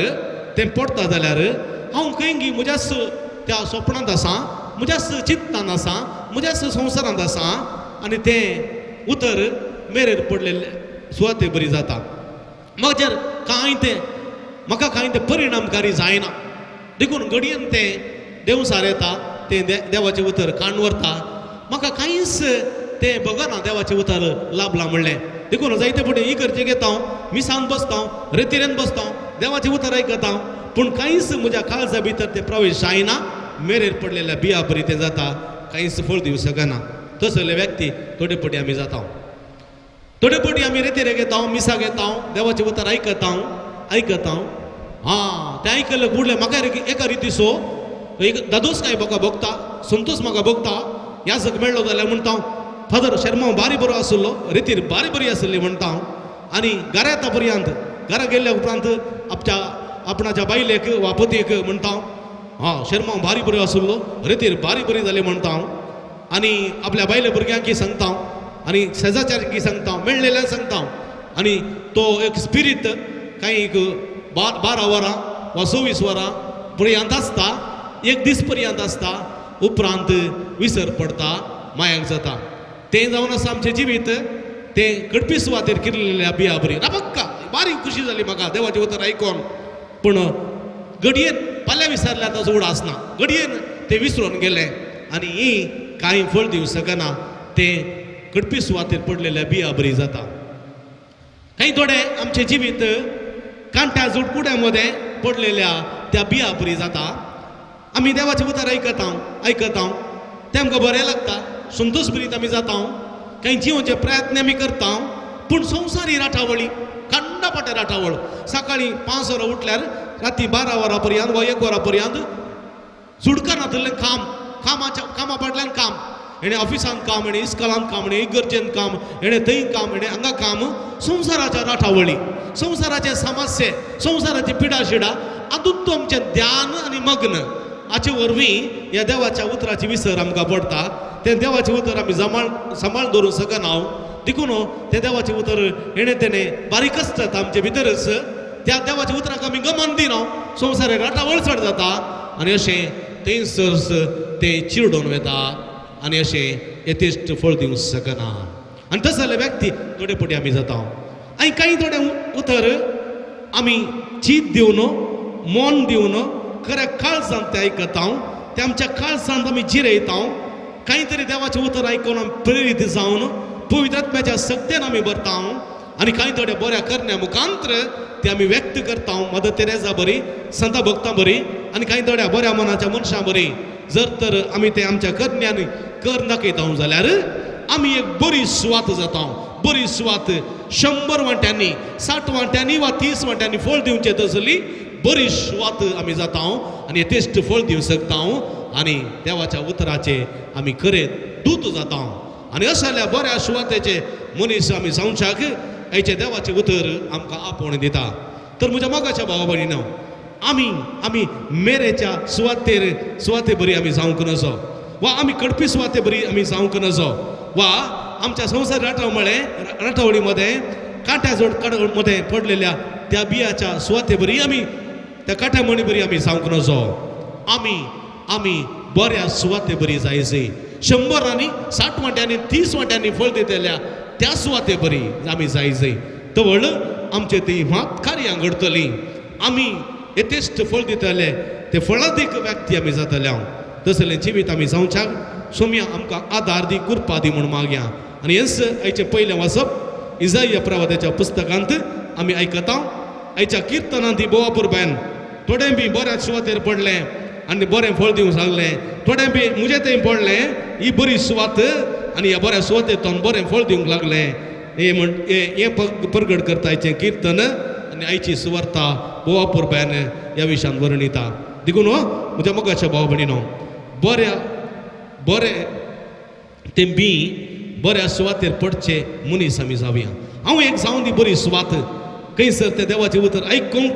तें पडटा जाल्यार हांव खंय म्हज्याच त्या स्वप्नांत आसा, म्हज्याच चिंतान आसा, म्हज्याच संवसारांत आसा आनी तें उतर मेरेर पडलेले सुवाते बरी जाता. म्हाका कांय तें परिणामकारी जायना. देखून घडयेन तें देवसार येता, तें देवाचें उतर काण व्हरता. म्हाका कांयच तें बगना देवाचें उतर लाभलां म्हणलें. देखून जायते फुडें इगर्जेक येता मिसांत बसता रेतीरेन बसता देवाचें उतर आयकता पूण कांयच म्हज्या काळजा भितर ते प्रवेश जायना मेरेर पडलेल्या बिया बरी तें जाता कांयच फळ दिवं शकना तसले व्यक्ती थोडे पटी आमी जाता थोडे पटी आमी रेतीरेक येता मिसाक येता देवाचें उतर आयकता हां तें आयकलें बुडलें म्हाका एका रितीसो एक दादोस काय म्हाका बघता संतोष म्हाका बघता ह्या जग मेळ्ळो जाल्यार म्हणटा फादर शर्मा बारी बरो आसलो रेतीर बारी बरी आसली म्हणटा आनी घरा येता पर्यंत घरा गेल्ल्या उपरांत आपणाच्या बायलेक वा पतीक म्हणटा हां शर्मा बारी बरो आसलो रेतीर बारी बरी जाली म्हणटा आनी आपल्या बायले भुरग्यांकी सांगता आनी शेजाच्याकी सांगता मेळ्ळेल्यांक सांगता आनी तो एक स्पिरीट कांय एक 12 वरां वा 26 वरां पर्यंत आसता एक दीस पर्यंत आसता उपरांत विसर पडटा मायांक जाता तें जावन आसा आमचें जिवीत तें कडपी सुवातेर केल्लेल्या बिया बरी राबक्का बारीक खुशी जाली म्हाका देवाचें उतर आयकोन पूण घडयेन फाल्यां विसरल्या ताचो उडास ना घडयेन तें विसरून गेलें आनी ही कांय फळ दिवं शकना तें कडपी सुवातेर पडलेल्या बिया बरी जाता कांय थोडे आमचें जिवीत कांट्या जुडकुड्या मदें पडलेल्या त्या बिया बरी जाता आमी देवाचें उतर आयकता तें आमकां बरें लागता संतोश भरीत आमी जाता कांय जिवचे प्रयत्न आमी करता पूण संवसारी राठावळी खंडापाटे राठावळ सकाळीं 5 वरां उठल्यार राती 12 वरां पर्यंत वा 1 वरां पर्यंत सुडकना तल्लें कामा फाटल्यान काम हेणे ऑफिसांत काम हेणे इस्कॉलांत काम हेणे इगर्जेंत काम हेणे थंय काम हेणे हांगा काम संवसाराच्या राठावळी संवसाराचे समस्ये संवसाराची पिडाशिडा हातूंत आमचें ध्यान आनी मग्न हाचे वरवीं ह्या देवाच्या उतराची विसर आमकां पडटा तें देवाचें उतर आमी सांबाळ दवरूंक शकना देखून तें देवाचें उतर हेणे तेणें बारीक आसतात आमचे भितरच त्या देवाच्या उतराक आमी गमन दिना संवसाराक राठावळ चड जाता आनी अशें थंयसर तें चिरडोन वता आनी अशें यथेश्ट फळ दिवंक शकना आनी तसले व्यक्ती थोडे पटी आमी जाता आनी कांय थोडे उतर आमी चीत दिवन मन दिवन खऱ्या काळजांत ते आयकता ते आमच्या काळजांत आमी जिरयता कांय तरी देवाचें उतर आयकून आमी प्रेरीत जावन पवित्र आत्म्याच्या सक्तेन आमी भरता आनी कांय थोड्या बऱ्या करण्या मुखांत्र ते आमी व्यक्त करता मदर तेरेसा बरी संत भक्तां बरी आनी कांय थोड्या बऱ्या मनाच्या मनशां बरी जर तर आमी ते आमच्या करण्यांनी कर दाखयता जाल्यार आमी एक बरी सुवात जाता बरी सुवात 100 वांट्यांनी 60 वांट्यांनी वा 30 वांट्यांनी फळ दिवचें तसली बरी सुवात आमी जाता आनी यथेश्ट फळ दिवंक शकता आनी देवाच्या उतराचे आमी खरें दूत जाता आनी अशा बऱ्या सुवातेचे मनीस आमी जावंक हेचे देवाचें उतर आमकां आपोवन दिता तर म्हज्या मोगाच्या भावा भयणीनो आमी मेरेच्या सुवाते बरी आमी जावंक नजो वा आमी कडपी सुवाते बरी आमी जावंक नजो वा आमच्या संवसार राठावळी मध्ये कांट्या जोड मध्ये पडलेल्या त्या बियाच्या सुवाते बरी आमी त्या कांट्या मणी बरी आमी जावंक नजो आमी बऱ्या सुवाते बरी जायचे 100 आनी 60 वांट्यांनी 30 वांट्यांनी फळ दितेल्या त्या सुवाते बरी आमी जायचे तवळ आमचे ती मात कार्यां घडतली आमी यथेश्ट फळ दितले ते फळादीक व्यक्ती आमी जातले तसलें जिवीत आमी जावच्याक सोम्या आमकां आदार दी कृपा दी म्हूण मागया आनी हेच आयचें पयलें वाचप इजाया प्रवादाच्या पुस्तकांत आमी आयकता आयच्या किर्तनांत ही बोवापूर बायन थोडें बी बऱ्या सुवातेर पडलें आनी बरें फळ दिवंक लागलें थोडें बी म्हजें थंय पडलें ही बरी सुवात आनी ह्या बऱ्या सुवातेंतून बरें फळ दिवंक लागलें हें प्रगट करता आयचें किर्तन आनी आयची सुवार्ता बोवापूर बायन ह्या विशयान वर्णिता देखून म्हज्या मोगाच्या भाव भयणीनो बरें तें बी बऱ्या सुवातेर पडचे मनीस आमी जावया हांव एक जावन दी बरी सुवात खंयसर तें देवाचें उतर आयकूंक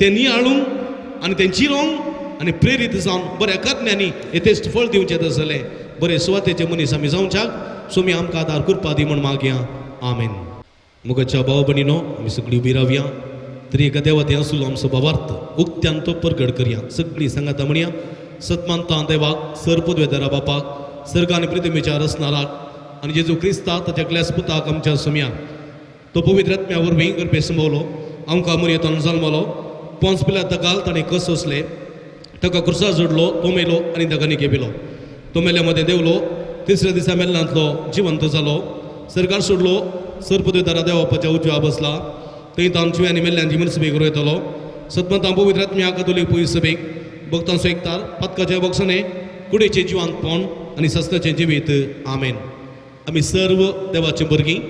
तें नियाळूंक आनी तें चिरोंक आनी प्रेरीत जावन बऱ्या करण्यांनी यथेश्ट फळ दिवचें तसलें बरे सुवातेचे मनीस आमी जावच्याक सोमी आमकां आदार कृपा दी म्हूण मागया आमेन मोगाच्या भाव भयणीनो आमी सगळीं उबी रावया तरी एका देवातें आसलो आमचो भावार्थ उक्त्यान तो प्रगट करया सगळीं सांगाता म्हणया सतमानता देवाक सर्पद्वेदारा बापाक सर्ग आनी पृथ्वीच्या रचनाराक आनी जेजू क्रिस्ता ताच्या क्लेस पुताक आमच्या सोम्या तो पवित्र आत्म्या वरवीं करपे संभवलो आमकां मरयेंतून जल्मलो पोंच पिलात तकाल ताणें कस सोंसले ताका क्रुसार जोडलो तो मेलो आनी ताका निकेबिलो तो मेल्या मदें देवलो तिसऱ्या दिसा मेल्लांतलो जिवंत जालो सरकार सोडलो सरपदवेदारा देवापाच्या उजव्या बसला थंय तांची आनी मेल्ल्यांची मनसभेक रोयतलो सतमतां पवित्र आत्म्या कातोलीक पुय सभेक भक्तांचो एकतार पातकाचे बक्षणे कुडेचे जिवांतपण आनी सस्ताचे जिवीत आमेन. आमी सर्व देवाचे भुरगीं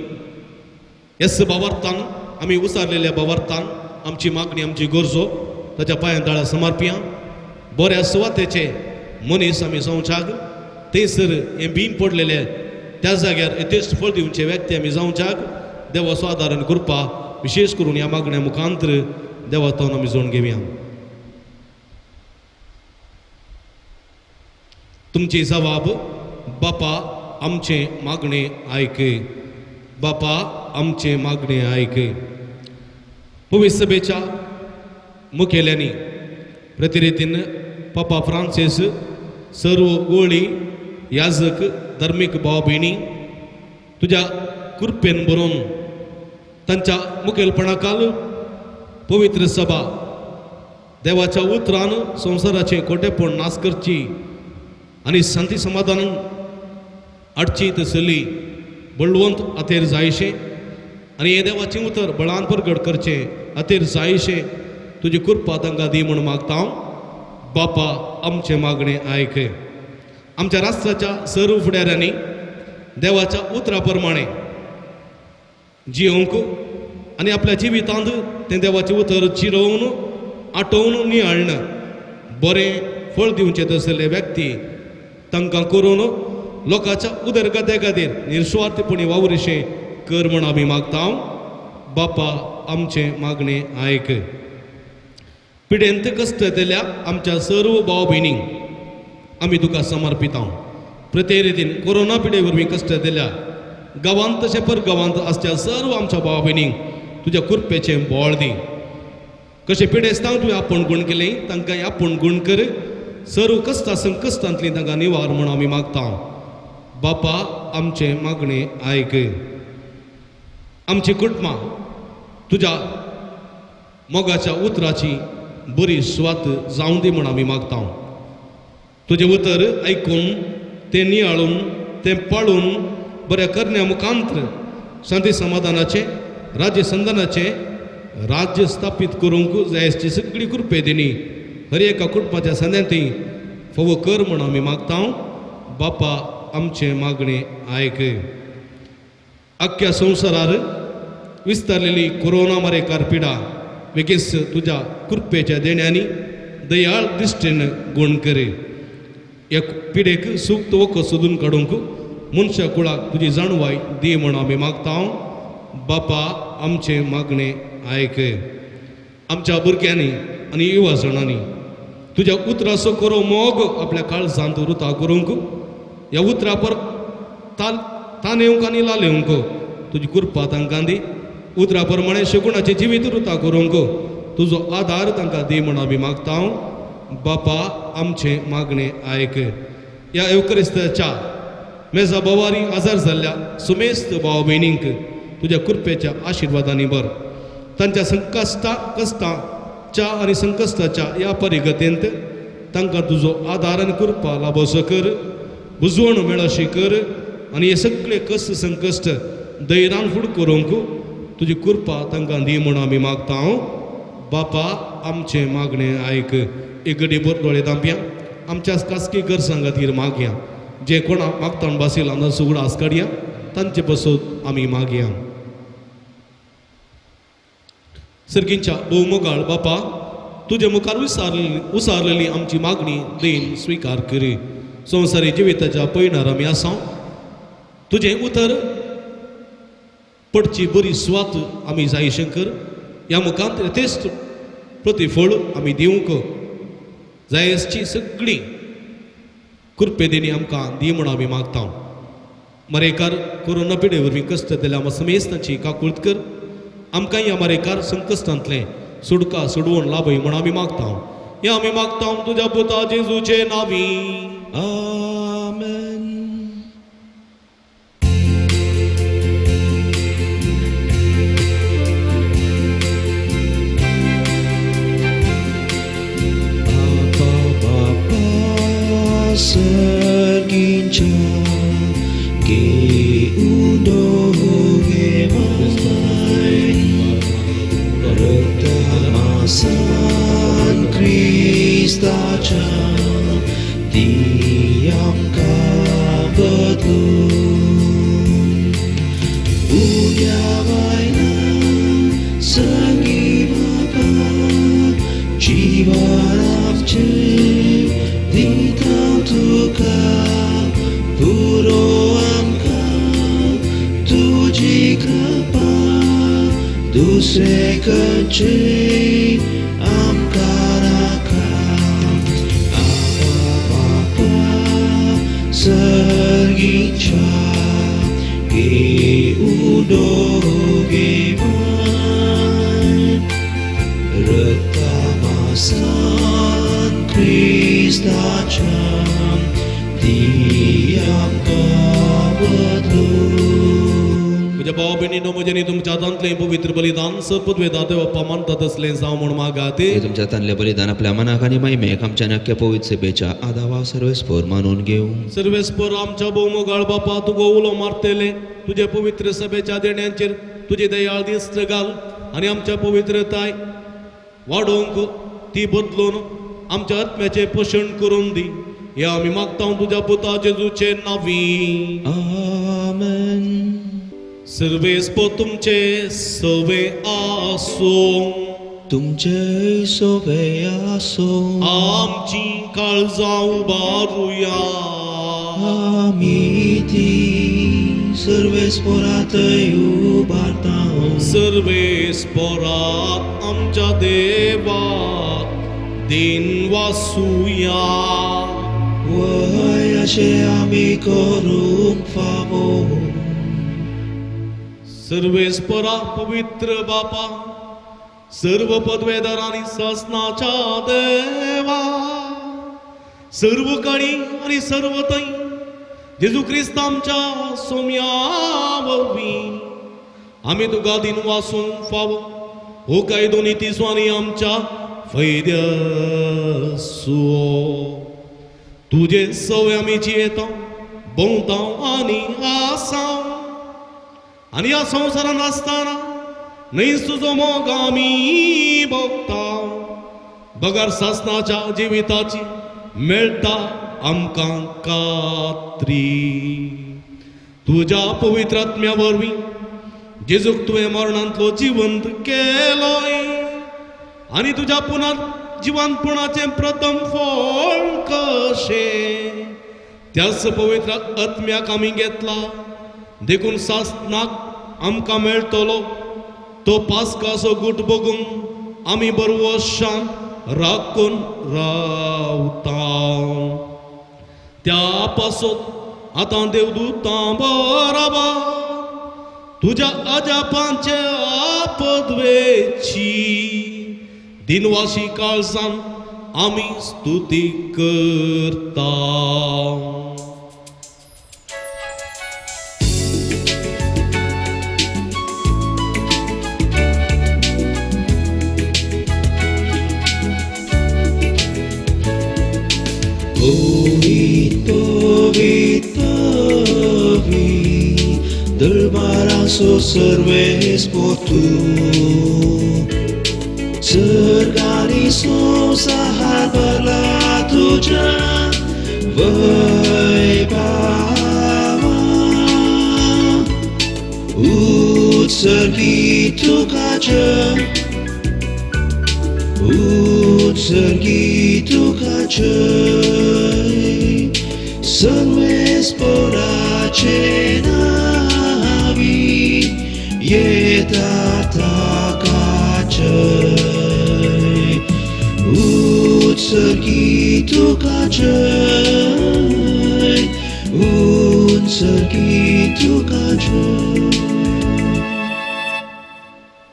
येस भावार्थान आमी उसारलेल्या भावार्थान आमची मागणी आमची गरजो ताच्या पांयांतळा समर्पिया. बऱ्या सुवातेचे मनीस आमी जावच्याक थंयसर हे बीन पडलेले त्या जाग्यार यथेश्ट फळ दिवचे व्यक्ती आमी जावच्याक देवाचो आदार आनी कृपा विशेष करून ह्या मागण्या मुखांतर देवातावन आमी जोडून घेवया. तुमची जबाब बापा आमचे मागणे आयक. बापा आमचे मागणे आयक. पवित्र सभेच्या मुखेल्यांनी प्रतिरितीन पापा फ्रांसीस सर्व गोळी याजक धार्मीक भाव भयणी तुज्या कृपेन बरोवन तांच्या मुखेलपणाखाल पवित्र सभा देवाच्या उतरान संवसाराचे खोटेपण नाश करची आनी शांती समाधान हाडची तसली बळवंत हातेर जायशे आनी हे देवाचें उतर बळान प्रगट करचे हातेर जायशे तुजी कृपा तांकां दी म्हूण मागता हांव. बापा आमचे मागणे आयक. आमच्या राष्ट्राच्या सर्व फुडाऱ्यांनी देवाच्या उतरा प्रमाणे जियोंक आनी आपल्या जिवितांत तें देवाचें उतर चिरोवन आटोवन नियाळन बरें फळ दिवचे तसले व्यक्ती तांकां करून लोकांच्या उदरगते खातीर निस्वार्थपणी वावरशें कर म्हूण आमी मागता हांव. बापा आमचे मागणे आयक. पिडेंत कश्ट दिल्या आमच्या सर्व भाव भयणींक आमी तुका समर्पित हांव. प्रत्येक रितीन कोरोना पिडे वरवीं कश्ट दिल्या गांवांत तशें परगांवांत आसच्या सर्व आमच्या भाव भयणींक तुज्या कृपेचें बोळ दी. कशें पिडेस्तांक तुवें आपूण गूण केलें तांकां आपूण गूण कर. सर्व कश्टां संकश्टांतली तांकां निवार म्हूण आमी मागता हांव. बापा आमचे मागणे आयक. आमची कुटुंबां तुज्या मोगाच्या उतराची बरी स्वात जावं दी म्हूण आमी मागता हांव. तुजें उतर आयकून तें नियाळून तें पाळून बऱ्या करण्या मुखांतर शांती समाधानाचे राज्य संधानाचे राज्य स्थापीत करूंक जायची सगळी कृपे दिनी हर एका कुटुंबाच्या संद्यांती फोव कर म्हूण आमी मागता हांव. बापा आमचे मागणे आयक. आख्ख्या संवसारार विस्तारलेली कोरोना मारेकार पिडा बेगीस तुज्या कृपेच्या देण्यांनी दयाळ दिश्टेन गूण कर. ह्या पिडेक सूक्त वखद सोदून काडूंक मनशा कुळाक तुजी जाणवाय दी म्हूण आमी मागता हांव. बापा आमचे मागणे आयक. आमच्या भुरग्यांनी आनी युवा जणांनी तुज्या उतराचो करो मोग आपल्या काळजांत रुता करूंक ह्या उतरा पर तान येवंक आनी लाल येवंक तुजी कृपा तांकां दी. उतरा प्रमाणे शेगुणाचे जिवीत रुता करूंक तुजो आदार तांकां दी म्हूण आमी मागता हांव. बापा आमचे मागणे आयक. ह्या एवकरिस्ताच्या मेजा बोवारी आजार जाल्ल्या सुमेस्त भाव भयणींक तुज्या कृपेच्या आशिर्वादांनी भर. तांच्या कश्टाच्या आनी संकश्टाच्या ह्या परिगतेंत तांकां तुजो आदार आनी कृपा लाभसो कर. बुजवण मेळशी कर आनी हे सगळे कश्ट संकश्ट धैर्यान फुड करूंक तुजी कृपा तांकां दी म्हूण आमी मागता हांव. बापा आमचे मागणे आयक. एक घडी बर दोळे दांपया आमच्या खासगी गरजां खातीर मागया. जे कोणाक मागतान बासिलां सुगडा आसकाडया तांचे पासून आमी मागया. सर्गींच्या भोवमोगाळ बापा तुजे मुखार उसारलेली आमची मागणी देन स्विकार कर. संवसारी जिविताच्या पयणार आमी आसा. तुजें उतर पडची बरी स्वात आमी जायशें कर. ह्या मुखांत यथेश्ट प्रतिफळ आमी दिवंक जायची सगळी कृपेदिनी आमकां दी म्हूण आमी मागता. मरेकार कोरोना पिडे वरवीं कश्ट दिल्या समेस्तांची काकुळट कर. आमकां ह्या मरेकार संकश्टांतले सुडका सोडवून लाभय म्हूण आमी मागता. हें आमी मागता तुज्या पुता जेजूचे नांवी. आमेन. Sergincha ke udo ge बदलून उद्या बायला संगी बाबा जीवन आमचे दिता तुका पुरो आमकां तुजी कृपा दुसरे खंयचे आमकां नाका आबा बापा सर्गीच्या उदोगे रक्तामासान क्रिस्ताच्या म्हज्या भावा भयणीनो म्हजें तुमच्या हातांतलें पवित्र बलिदान सपद्वेदा देवप्पा मानता तसलें जावं म्हूण मागात हे तुमच्या हातांतलें बलिदान आपल्या मनाक आनी महिमेक आमच्या नक्क्या पवित्र सभेच्या आदावा सर्वेस्पर मानून घेवं. सर्वेस्पर आमच्या भोवमोगाळ बापा तुगो उलो मारतेले तुजे पवित्र सभेच्या देण्यांचेर तुजी दयाळ दिश्ट घाल आनी आमच्या पवित्रताय वाडोवंक ती बदलून आमच्या आत्म्याचें पोशण करून दी. हे आमी मागता तुज्या पुता जेजूचे नांवी. आमेन. सर्वेस्पर तुमचे सवे आसूं तुमचे सोबे आसो आमची काळजां उबारुया आमी ती सर्वेस्परांतय उबारता सर्वेस्पराक आमच्या देवाक दिन वासुया वय अशें आमी करूंक फावो सर्वेस्परा पवित्र बापा सर्व पदवेदारांनी ससनाच्या देवा सर्व काणी आणि सर्व तै जेजू क्रिस्त आमच्या सोम्या वरवीं आमी तुका दिन वासूंक फावो हो काय दोनी तिसवांनी आमच्या फैद्यासो तुजे सवय आमी जियेता भोंवता आनी आसां आनी ह्या संवसारांत आसतना न्हय तुजो मोग आमी भोगता बगार सासनाच्या जिविताची मेळटा आमकां खात्री तुज्या पवित्र आत्म्या वरवीं जेजूक तुवें मरणांतलो जिवंत केलोय आनी तुज्या जिवंतपणाचें प्रथम फळ कशें त्याच पवित्र आत्म्याक आमी घेतला देखून सासनाक आमकां मेळटलो तो पास्काचो गूट बगून आमी बरवशान राखून रावता त्या पासत आतां देवदूतां बराबर तुज्या अजापांचे आपदवेची दिनवाशी काळजान आमी स्तुती करता. Dălbaraso सर्वेस्पर तू सर्गानी संसार भरला तुझ्या वैभवा उत्सर्गीत तुकाच्या सर्वेस्पराचे नावी येतात ताकाचय उत्सर्गीत तुकाचय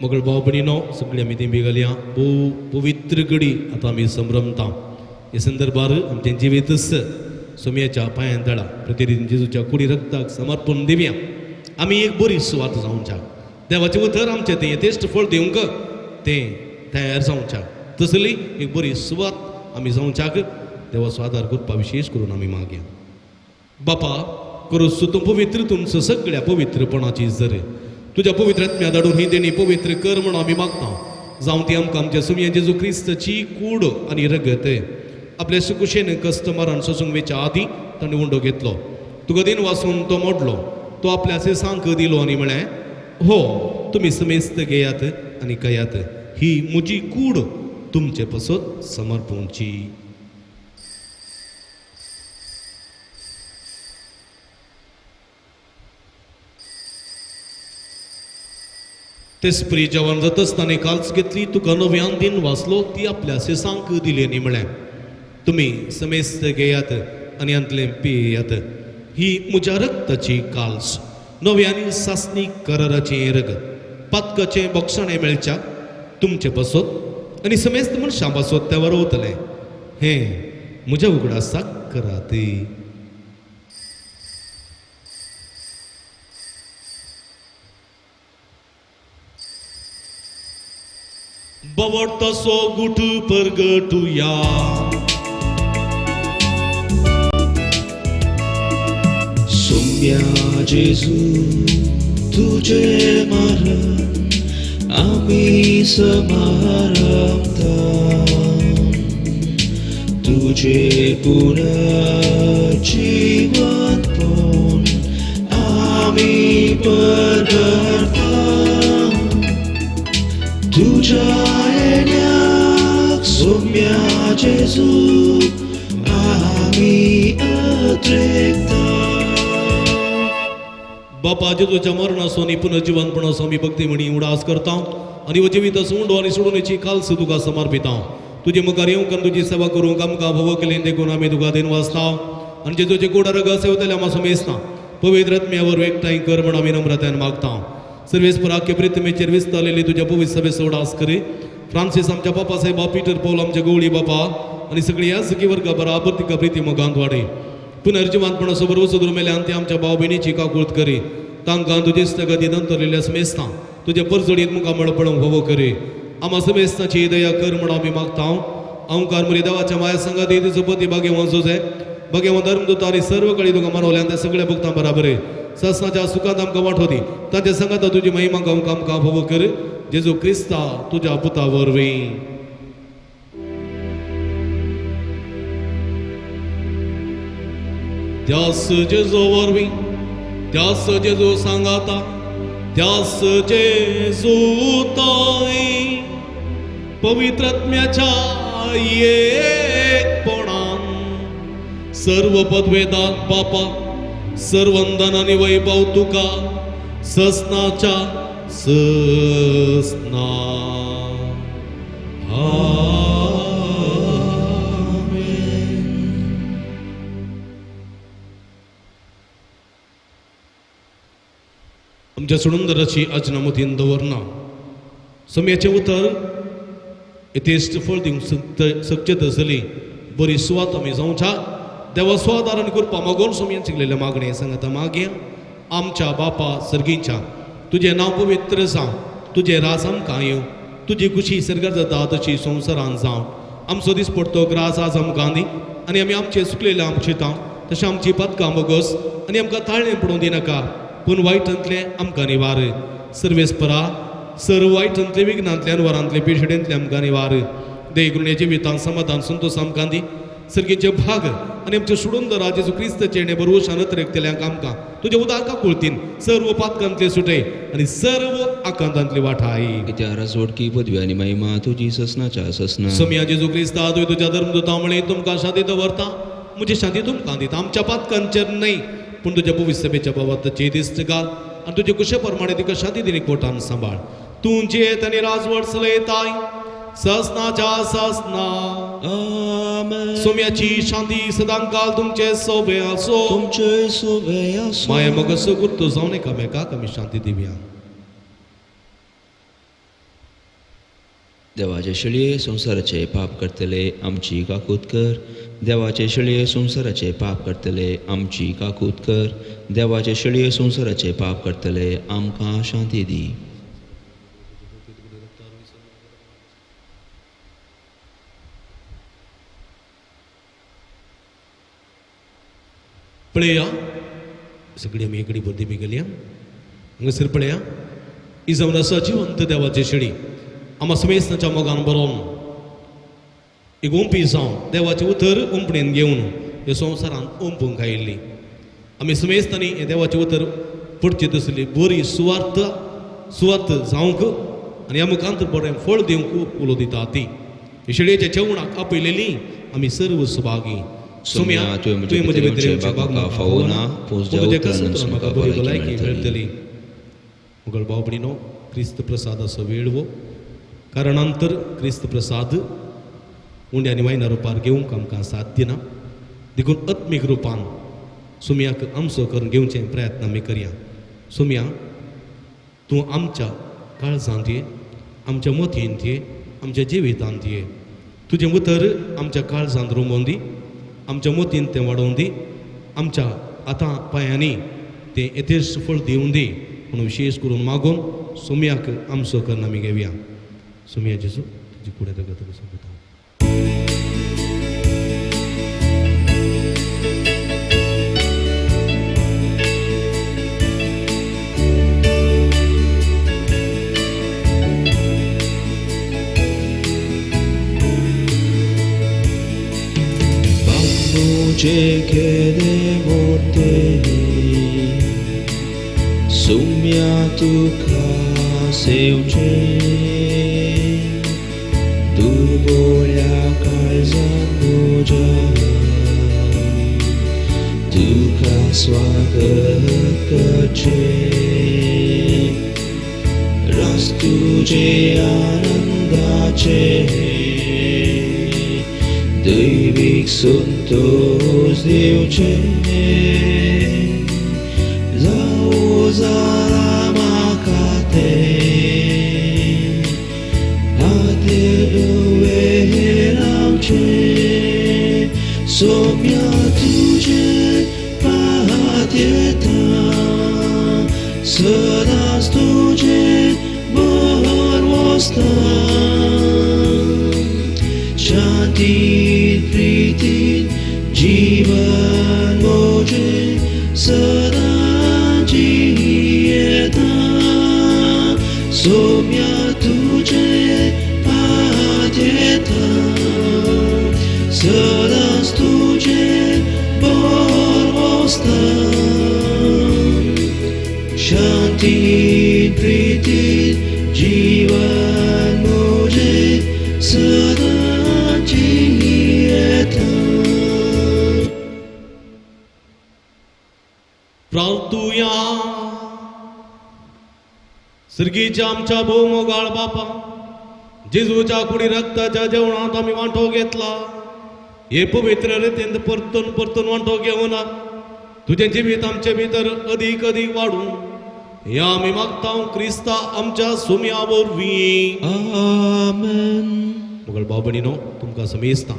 मगळ भाव भयणीनो सगळी आमी ती बेगल्या पवित्र घडी आतां आमी संभ्रमता हे संदर्भार आमचें जिवीतच सोम्याच्या पांयां दळा प्रतिदिन जेजूच्या कुडी रक्ताक समर्पण दिवया आमी एक बरी सुवात जावच्या देवाचें उतर आमचें तें यथेश्ट फळ दिवंक तें तयार जावच्या तसली एक बरी सुवात आमी जावच्याक देवा स्वादार करपा विशेश करून आमी मागया. बापा करूस तूं पवित्र तुमचो सगळ्या पवित्रपणाची जर तुझ्या पवित्र आत्म्या धाडून ही देणी पवित्र कर म्हणून आमी मागता जावं ती आमकां आमच्या सुमया जेजू क्रिस्ताची कूड आनी रगत आपल्या सुकुशेन कस्टमरान सोसूंक वेच्या आदी ताणें उंडो घेतलो तुका दिन वाचून तो मोडलो तो आपल्या सांक दिलो आनी म्हळें हो तुमी समेस्त घेयात आनी कयात ही म्हजी कूड तुमचे पसत समर्पोवची. ते स्प्री जेवण जात आसतना काल्स घेतली तुका नव्यान दिन वाचलो ती आपल्या सांक दिली आनी म्हळें तुमी समेस्त घेयात आनी अंतले पियेयात ही म्हज्या रक्ताची काल्स नव्यानी सासणी कराराचें रग पातकाचें बोक्षणें मेळच्या तुमचे बसत आनी समेस्त मनशां बसत ते वरवतले हें म्हज्या उगडासाक करात. बवडतासो गुट परगटुया सोम्या जेजू तुझे मरण आम्ही समारंभता तुझे पुनर्जीवनपण आम्ही पदरता तुझ्या येण्याक सोम्या जेजू आम्ही अद्रेकता. बापा जेजूच्या मरणासो आनी पुनर्जीवनपणासो आमी भक्ती म्हणी उडास करता आनी हो जिवीत सोडून आनी सोडूनची काल्स तुका समर्पिता. तुजे मुखार येवंक आनी तुजी सेवा करूंक आमकां भोव केलें देखून आमी तुका दिन वाचता आनी जेजूचे कुडा रग सेवतले आमी समेस्ता पवित्र आत्म्यावर एकठांय कर म्हण आमी नम्रतायेन मागता. सर्वेस्पराख्य प्रितमेचेर विस्तारलेली तुज्या पवित्र सभे सोडास करी. फ्रांसीस आमच्या बापा साहेब पीटर पौल आमच्या गवळी बापा आनी सगळी ह्या सखी वर्गा बराबर तिका प्रिती मोगांत वाडय. पुनर्जीवनपणाचो बरोबर सदूर मेल्यान ते आमच्या भाव भयणीची काकुळत करी. तांकां तुजे स्थगतीन अंतरलेल्या समेस्तां तुजे परजडीत मुखार मळपणूक भोव करी. आम्हा समेस्ताची दया कर म्हण आमी मागता. अवकार मरी देवाच्या माया संगात तुजो पती भाग्यवान जोजे भाग्यवान धर्मदूत आनी सर्व कळी तुका मानवल्यान त्या सगळ्या भक्तां बराबर ससनाच्या सुखांत आमकां वांटोदी ताच्या संगात तुजी महिमा गावंक आमकां भोव कर. जेजू क्रिस्ता तुज्या पुता वरवीं. त्यास जेजू वरवीं त्यास जेजू सांगाता त्यास जेजू ताई पवित्र आत्म्याच्या एकपणान सर्व पदवेदान बापा सर्वंदन आनी वैभव तुका ससनाच्या ससना. आमच्या सुंदराची अजनामतीन दवरना समयाचे उतर इतेश्ट फळ दिवंक सक्यता जाली बरी सुवात आमी जावच्या देवा स्वादारण करपा मागोन सोमयान शिकलेल्या मागणे सांगता मागे आमच्या बापा सर्गीच्या तुझे नाव पवित्र जावं तुझे रास आमकां येवं तुजी खुशी सर्गार जाता तशी संवसारान जावं. आमचो दीस पडतो ग्रास आज आमकां दी आनी आमी आमचे सुकलेले आमचे तां तशें आमची पदकां बोगस आनी आमकां ताळणें पडूं दिनाका पूण वायटांतले आमकां निवार. सर्वेस्परा सर्व वायटांतले विघ्नांतल्यान वरांतले पिशडेंतले आमकां निवार. देगुण्याचे जिवितांत समाधान संतोश आमकां दी सर्गीचे भाग आनी आमचे सुडूंदरा जेजू क्रिस्ताचे बरोवशानत रेखतल्यांक आमकां तुजे उदारका कुळतीन सर्व पातकांतले सुटय आनी सर्व आकांतांतली वाठाय. त्या राजवडकी पदवी आनी महिमा तुजी ससनाच्या ससना. सोम्या जेजू क्रिस्ता तुवें तुज्या धर्मदूता म्हळें तुमकां शांती दवरता म्हजी शांती तुमकां दिता. आमच्या पातकांचेर न्हय पूण तुज्या पवित्र सभेच्या बाबतीची दिश्ट घाल आनी तुजे कुशे प्रमाणे तिका शांती दिनी कोटान सांबाळ. तूं जेत आनी राजवड चलयताय ससनाच्या ससना. आमेन. सोम्याची शांती सदांकाल तुमचे सोबे आसो. तुमचे सोबे आसो. माया मगस गुर्तो जावन एकामेकाक आमी शांती दिवया. देवाचे शिळये संसाराचे पाप करतले आमची काकूत कर. देवाचे शिळये संसाराचे पाप करतले आमची काकूत कर. देवाचे शिळये संसाराचे पाप करतले आमकां शांती दी. पळया सगळी आमी एकडी भरती बी गेली हांगासर पळया ही जावन आसा जिवंत देवाची शिडी आम्हा समेस्ताच्या मोगान बरोवन एक ओंपी जावन देवाचे उतर ओंपणेन घेवन ह्या संवसारांत ओंपूंक आयिल्ली आमी समेस्तांनी हे देवाचे उतर पडचे तसली बरी सुवार्थ जावंक आनी ह्या मुखांतर बरें फळ दिवंक उलो दिता ती शेळयेच्या जेवणाक आपयलेली आमी सर्व सुभागी सोम्या तुवें म्हजे भितर म्हाका फावना तुजे कसंतर म्हाका बरी भलायकी मेळटली मुगळ भाव भयणीनो क्रिस्त प्रसादाचो वेळ वो कारणांतर क्रिस्त प्रसाद उंड्या आनी वायना रुपार घेवंक आमकां साध्य ना देखून आत्मीक रुपान सुम्याक आमचो करून घेवचे प्रयत्न आमी करया सुम्या तूं आमच्या काळजांत ये आमच्या मतींत ये आमच्या जिवितांत ये तुजें उतर आमच्या काळजांत रुमोवन दी आमच्या मतींत तें वाडोवन दी आमच्या आतां पांयांनी तें येतेच फळ दिवन दी म्हणून विशेश करून मागून सुम्याक आमचो करून आमी घेवया सुम्या जेजू तुजी कुडे रगत सांगता Noche queremos te Sumia tu caseuce Tu volia calzando già Tu casua căcăce Rastuce anandace Dăivic Sfântos Diuce Zauza macate Ate uveram ce Somia tuce patieta Sădas tuce bărvosta Shanti Priti Jivan Moje Sada Jieta Somya Tuje Patieta Sada Tuje Borvosta Shanti Priti Jivan Moje Sada प्रार्थूया सर्गीच्या आमच्या भोवमोगाळ बापा जेजूच्या कुडी रक्ताच्या जेवणात आम्ही वांटो घेतला हे पवित्र रितीन परतून परतून वांटो घेऊन तुझे जिवीत आमचे भितर अधिक अधिक वाढून या आम्ही मागता क्रिस्ता आमच्या सुम्या वरवीं आमेन मुगळ भाव भयणीनो तुमकां समेस्तां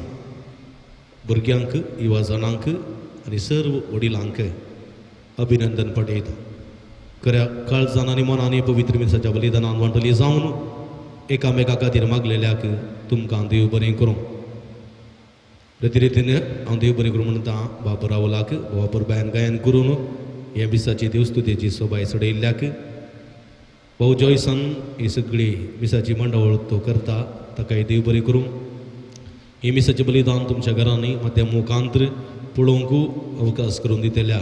भुरग्यांक युवा जाणांक आनी सर्व वडिलांक अभिनंदन पटयता खऱ्या काळजान आनी मनान पवित्र मिसाच्या बलिदानान वांटली जावन एकामेका खातीर मागलेल्याक तुमकां देव बरें करूं रितीन हांव देव बरें करूं म्हणटा बाब रावलाक बापूर बायन गायन करून ह्या मिसाची देवस्तुतेची सोबाय सडयल्ल्याक भाऊ जॉयसन ही सगळी मिसाची मंडळ तो करता ताकाय देव बरें करूं ही मिसाचें बलिदान तुमच्या घरांनी माध्यम मुखांतर पळोवंक अवकाश करून दितल्या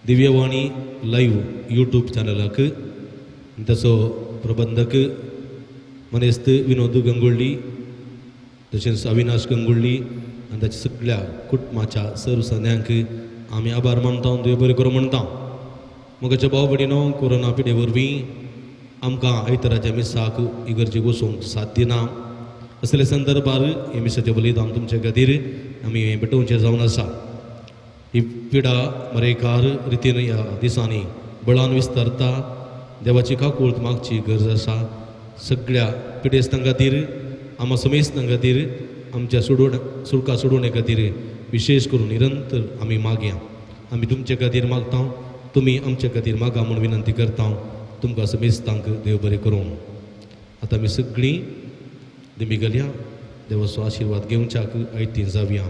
दिव्यवाणी लाईव्ह यूट्यूब चॅनलाक ताचो प्रबंधक मनेस्त विनोद गंगुळ्ळी तशेंच अविनाश गंगुळ्ळी आनी ताच्या सगळ्या कुटुंबाच्या सर्व सद्यांक आमी आभार मानता देव बरें करूं म्हणटा मोगाच्या भाव भयणीनो कोरोना पिडे वरवीं आमकां आयताराच्या मिसाक इगर्जेक वचूंक साध्य ना असले संदर्भार हे मिसाचें बलिदान तुमच्या खातीर आमी हें भेटोवचें जावन आसा ही पिडा मरेकार रितीन ह्या दिसांनी बळान विस्तारता देवाची काकूळट मागची गरज आसा सगळ्या पिडेस्तां खातीर आमा समेस्तां खातीर आमच्या सुडका सोडोवणे खातीर विशेष करून निरंतर आमी मागया आमी तुमचे खातीर मागता तुमी आमचे खातीर मागा म्हूण विनंती करता तुमकां समेस्तांक देव बरें करूं आतां आमी सगळीं दिमी घालया देवाचो आशिर्वाद घेवच्याक आयतीं जावया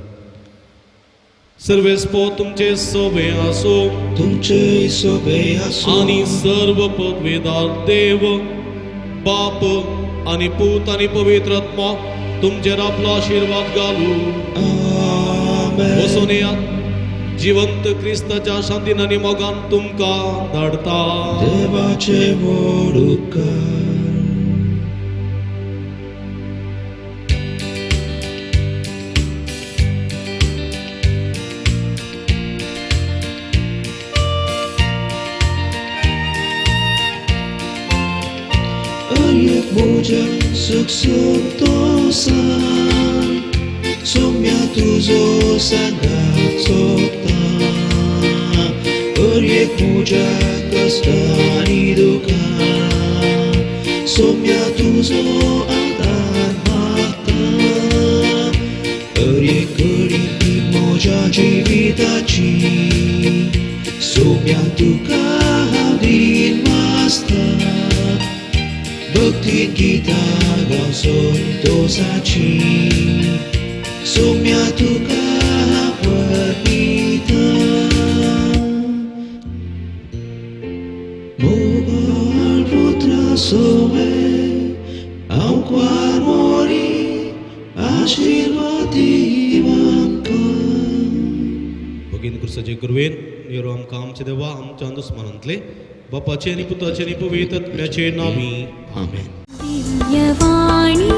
सर्वेस्पो तुमचे सोबे आसो तुमचे सोबे आसो आनी सर्व पदवेदार देव बाप आनी पूत आनी पवित्र आत्मा तुमचेर आपलो आशिर्वाद घालू आमेन वचून येयात जिवंत क्रिस्ताच्या शांतीन आनी मोगान तुमकां धाडता. देवाचे व्हड उपकार. Ariek moja suk santosan, somia tuzo sangatsota. Ariek moja kastani duka, somia tuzo adan mata. Ariek kari moja jivitaci, somia tuka hadin masta. Bhakti kita gason dosaci, somya tuka pernita. Mogal putra soe, au quar mori, आशीर्वादी आमकां. भगीन कृष्णाचे गुरुवेन निरो आमकां आमचे देवा आमच्या अंधस्मरणांतले बापाचे आणि पुताचे आणि पवित्र आत्म्याचे नामी आमेन. दिव्यवाणी